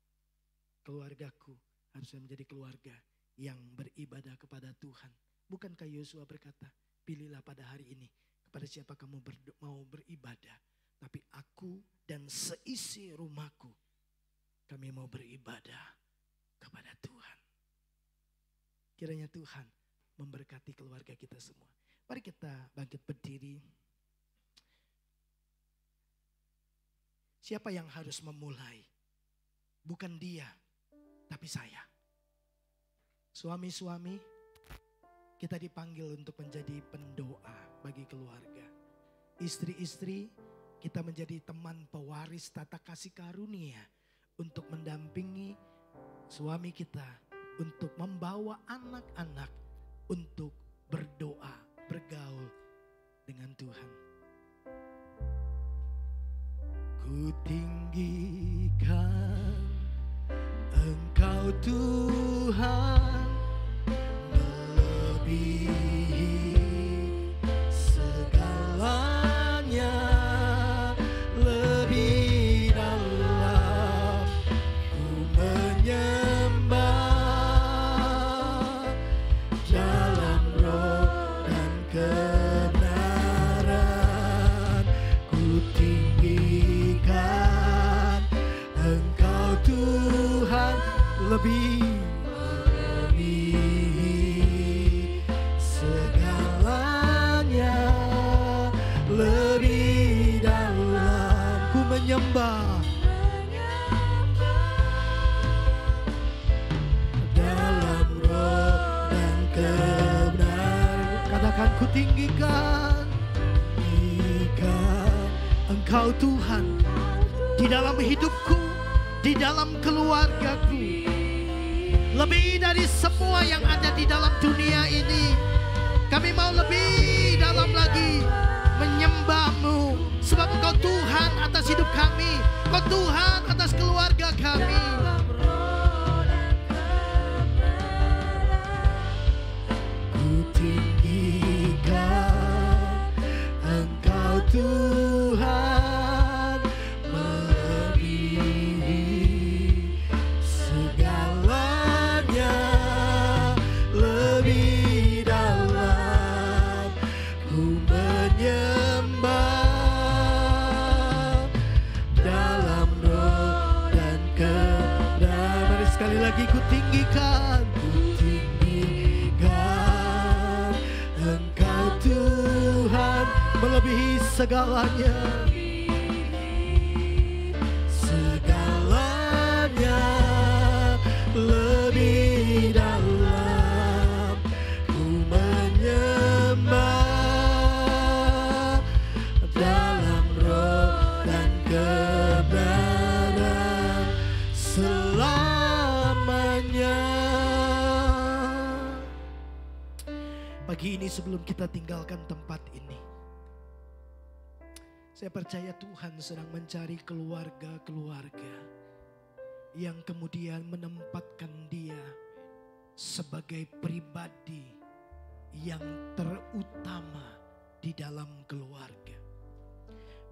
keluargaku harusnya menjadi keluarga yang beribadah kepada Tuhan. Bukankah Yosua berkata, pilihlah pada hari ini kepada siapa kamu mau beribadah. Tapi aku dan seisi rumahku, kami mau beribadah kepada Tuhan. Kiranya Tuhan memberkati keluarga kita semua. Mari kita bangkit berdiri. Siapa yang harus memulai? Bukan dia, tapi saya. Suami-suami, kita dipanggil untuk menjadi pendoa bagi keluarga. Istri-istri, kita menjadi teman pewaris tata kasih karunia untuk mendampingi suami kita, untuk membawa anak-anak untuk berdoa, bergaul dengan Tuhan. Ku tinggikan Engkau Tuhan, melebihi segalanya, lebih dalam ku menyembah dalam roh dan kebenaran. Ku tinggikan Engkau Tuhan, lebih segalanya, lebih dalam ku menyembah dalam roh dan kebenaran. Katakan ku tinggikan Engkau Tuhan di dalam hidupku, di dalam keluargaku. Lebih dari semua yang ada di dalam dunia ini. Kami mau lebih dalam lagi menyembah-Mu. Sebab Engkau Tuhan atas hidup kami. Engkau Tuhan atas keluarga kami. Ku tinggikan Engkau Tuhan, melebihi segalanya, lebih dalam ku menyembah dalam roh dan kebenaran. Mari sekali lagi ku tinggikan Engkau Tuhan, melebihi segalanya, segalanya, lebih dalam ku menyembah dalam roh dan kebenaran selamanya. Pagi ini sebelum kita tinggalkan tempat ini, Saya percaya Tuhan sedang mencari keluarga-keluarga yang kemudian menempatkan dia sebagai pribadi yang terutama di dalam keluarga.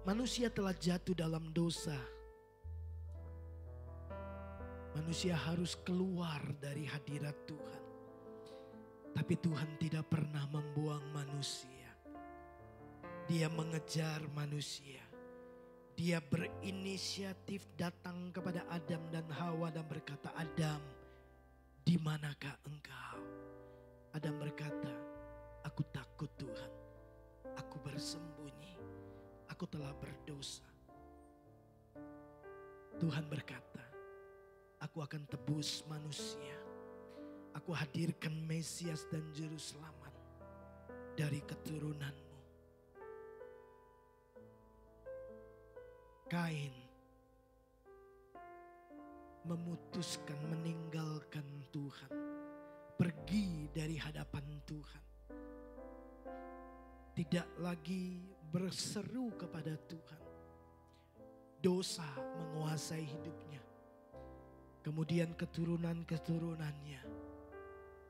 Manusia telah jatuh dalam dosa. Manusia harus keluar dari hadirat Tuhan. Tapi Tuhan tidak pernah membuang manusia. Dia mengejar manusia. Dia berinisiatif datang kepada Adam dan Hawa dan berkata, "Adam, di manakah engkau?" Adam berkata, "Aku takut Tuhan. Aku bersembunyi. Aku telah berdosa." Tuhan berkata, "Aku akan tebus manusia. Aku hadirkan Mesias dan Juru Selamat dari keturunanmu." Kain memutuskan meninggalkan Tuhan, pergi dari hadapan Tuhan, tidak lagi berseru kepada Tuhan. Dosa menguasai hidupnya. Kemudian keturunan-keturunannya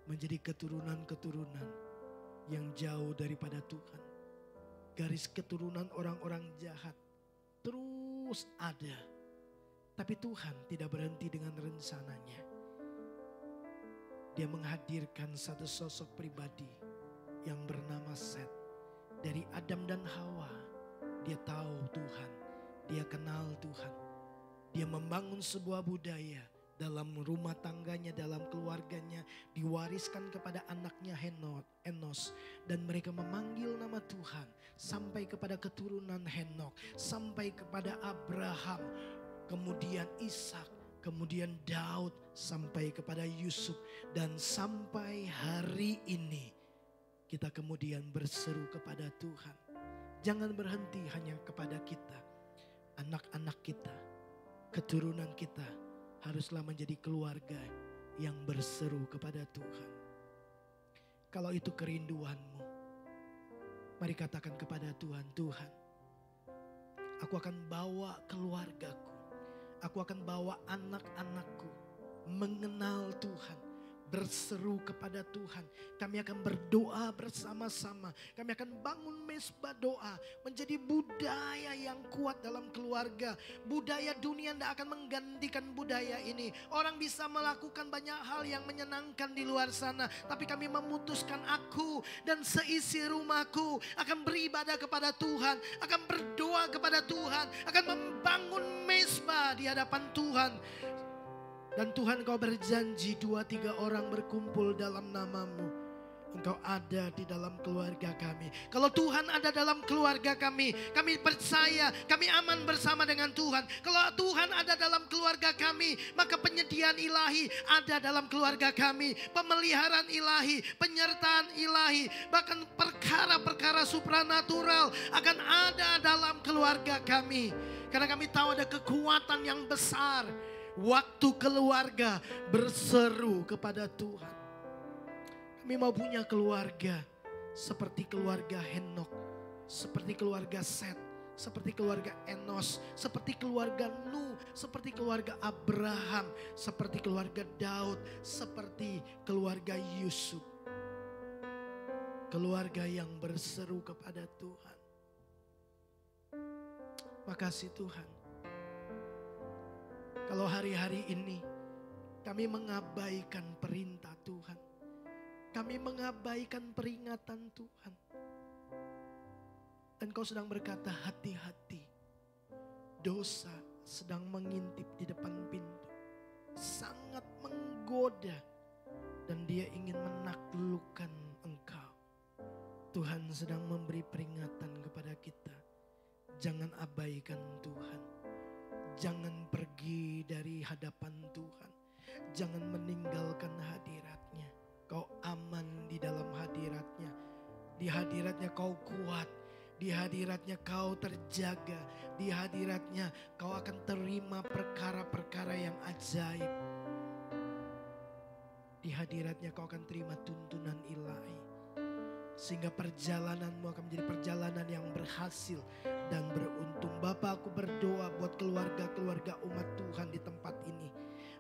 menjadi keturunan-keturunan yang jauh daripada Tuhan. Garis keturunan orang-orang jahat terus ada. Tapi Tuhan tidak berhenti dengan rencananya. Dia menghadirkan satu sosok pribadi yang bernama Set. Dari Adam dan Hawa, dia tahu Tuhan. Dia kenal Tuhan. Dia membangun sebuah budaya dalam rumah tangganya, dalam keluarganya, diwariskan kepada anaknya Enos, dan mereka memanggil nama Tuhan sampai kepada keturunan Henok, sampai kepada Abraham, kemudian Ishak, kemudian Daud, sampai kepada Yusuf, dan sampai hari ini kita kemudian berseru kepada Tuhan. Jangan berhenti hanya kepada kita, anak-anak kita, keturunan kita haruslah menjadi keluarga yang berseru kepada Tuhan. Kalau itu kerinduanmu, mari katakan kepada Tuhan, "Tuhan, aku akan bawa keluargaku, aku akan bawa anak-anakku mengenal Tuhan, berseru kepada Tuhan. Kami akan berdoa bersama-sama. Kami akan bangun mesbah doa menjadi budaya yang kuat dalam keluarga. Budaya dunia tidak akan menggantikan budaya ini. Orang bisa melakukan banyak hal yang menyenangkan di luar sana, tapi kami memutuskan aku dan seisi rumahku akan beribadah kepada Tuhan, akan berdoa kepada Tuhan, akan membangun mesbah di hadapan Tuhan. Dan Tuhan, Kau berjanji 2-3 orang berkumpul dalam namamu, Engkau ada di dalam keluarga kami. Kalau Tuhan ada dalam keluarga kami, kami percaya kami aman bersama dengan Tuhan. Kalau Tuhan ada dalam keluarga kami, maka penyediaan ilahi ada dalam keluarga kami. Pemeliharaan ilahi, penyertaan ilahi, bahkan perkara-perkara supranatural akan ada dalam keluarga kami. Karena kami tahu ada kekuatan yang besar. Waktu keluarga berseru kepada Tuhan. Kami mau punya keluarga seperti keluarga Henok, seperti keluarga Set, seperti keluarga Enos, seperti keluarga Nuh, seperti keluarga Abraham, seperti keluarga Daud, seperti keluarga Yusuf. Keluarga yang berseru kepada Tuhan. Makasih Tuhan. Kalau hari-hari ini kami mengabaikan perintah Tuhan, kami mengabaikan peringatan Tuhan, dan Kau sedang berkata, hati-hati, dosa sedang mengintip di depan pintu, sangat menggoda, dan dia ingin menaklukkan engkau. Tuhan sedang memberi peringatan kepada kita, jangan abaikan Tuhan. Jangan pergi dari hadapan Tuhan. Jangan meninggalkan hadiratnya. Kau aman di dalam hadiratnya. Di hadiratnya kau kuat. Di hadiratnya kau terjaga. Di hadiratnya kau akan terima perkara-perkara yang ajaib. Di hadiratnya kau akan terima tuntunan ilahi. Sehingga perjalananmu akan menjadi perjalanan yang berhasil dan beruntung. Bapa, aku berdoa buat keluarga-keluarga umat Tuhan di tempat ini.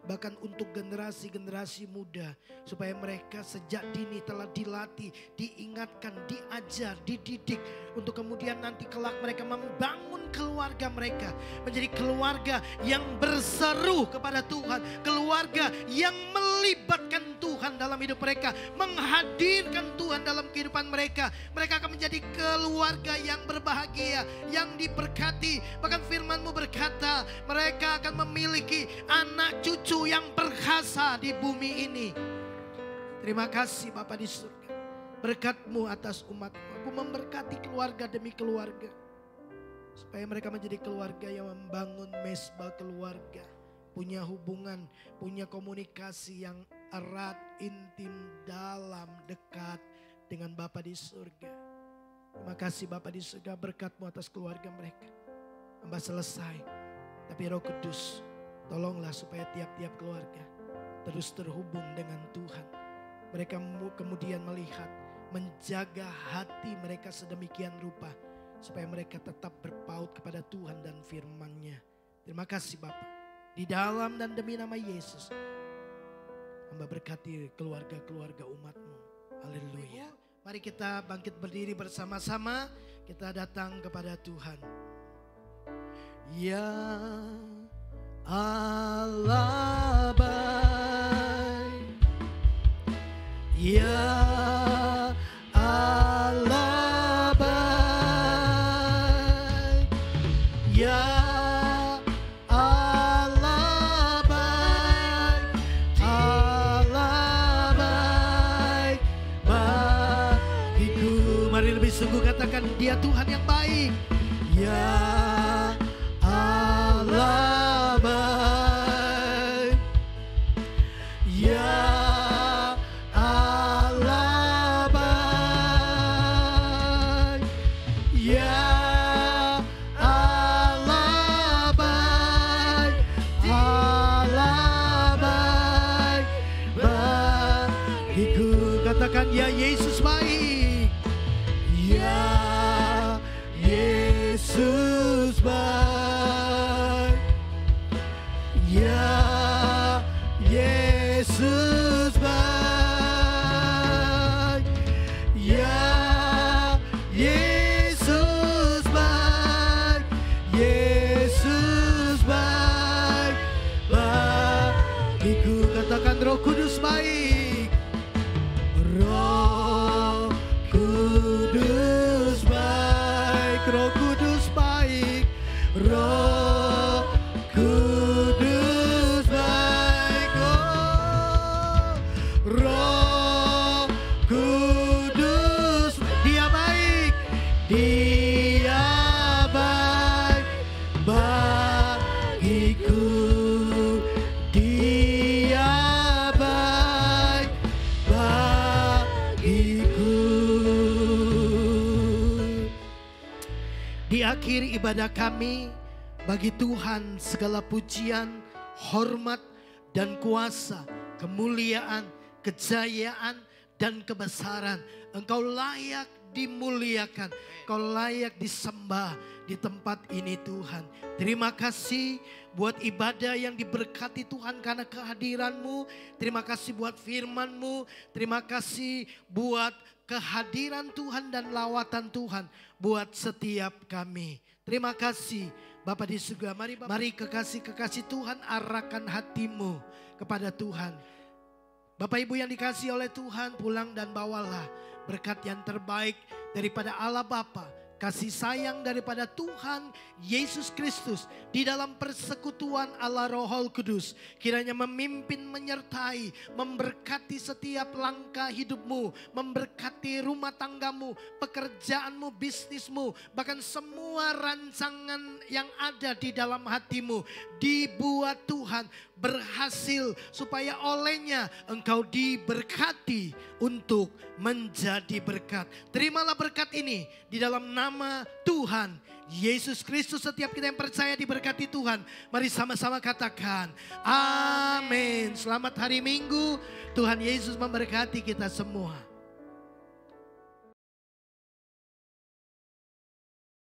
Bahkan untuk generasi-generasi muda. Supaya mereka sejak dini telah dilatih, diingatkan, diajar, dididik. Untuk kemudian nanti kelak mereka membangun keluarga mereka. Menjadi keluarga yang berseru kepada Tuhan. Keluarga yang melibatkan Tuhan dalam hidup mereka. Menghadirkan Tuhan dalam kehidupan mereka. Mereka akan menjadi keluarga yang berbahagia. Yang diberkati. Bahkan firman-Mu berkata mereka akan memiliki anak cucu yang perkasa di bumi ini. Terima kasih Bapa di surga. Berkat-Mu atas umat-Mu. Aku memberkati keluarga demi keluarga. Supaya mereka menjadi keluarga yang membangun mesbah keluarga. Punya hubungan, punya komunikasi yang erat, intim, dalam, dekat dengan Bapa di surga. Terima kasih Bapa di surga, berkat-Mu atas keluarga mereka. Hamba selesai, tapi Roh Kudus tolonglah supaya tiap-tiap keluarga terus terhubung dengan Tuhan. Mereka kemudian melihat, menjaga hati mereka sedemikian rupa. Supaya mereka tetap berpaut kepada Tuhan dan firman-Nya. Terima kasih Bapa. Di dalam dan demi nama Yesus. Hamba berkati keluarga-keluarga umat-Mu. Haleluya. Mari kita bangkit berdiri bersama-sama. Kita datang kepada Tuhan. Ya Allah baik, ya Allah baik, ya Allah baik, Allah baik bagiku. Mari lebih sungguh katakan, Dia Tuhan yang baik. Ya Allah baik, ya Allah baik, ya Allah baik, Allah baik bagiku. Katakan, ya Yesus baik, ya Yesus baik, ya Yesus baik, ya Yesus baik, Yesus baik bagiku. Katakan, Roh Kudus baik, Roh Kudus baik, Roh Kudus baik, Roh Kudus baik, oh, Roh Kudus, Dia baik, Dia baik bagiku, Dia baik bagiku. Di akhir ibadah kami, bagi Tuhan segala pujian, hormat, dan kuasa, kemuliaan, kejayaan, dan kebesaran. Engkau layak dimuliakan, Engkau layak disembah di tempat ini Tuhan. Terima kasih buat ibadah yang diberkati Tuhan karena kehadiran-Mu. Terima kasih buat firman-Mu. Terima kasih buat kehadiran Tuhan dan lawatan Tuhan buat setiap kami. Terima kasih Bapa di surga. Mari kekasih-kekasih Tuhan, arahkan hatimu kepada Tuhan. Bapak Ibu yang dikasihi oleh Tuhan, pulang dan bawalah berkat yang terbaik daripada Allah Bapa, kasih sayang daripada Tuhan Yesus Kristus di dalam persekutuan Allah Roh Kudus. Kiranya memimpin, menyertai, memberkati setiap langkah hidupmu, memberkati rumah tanggamu, pekerjaanmu, bisnismu, bahkan semua rancangan yang ada di dalam hatimu dibuat Tuhan berhasil supaya olehnya engkau diberkati untuk menjadi berkat. Terimalah berkat ini di dalam nama Tuhan Yesus Kristus. Setiap kita yang percaya diberkati Tuhan, mari sama-sama katakan amin. Selamat hari Minggu, Tuhan Yesus memberkati kita semua.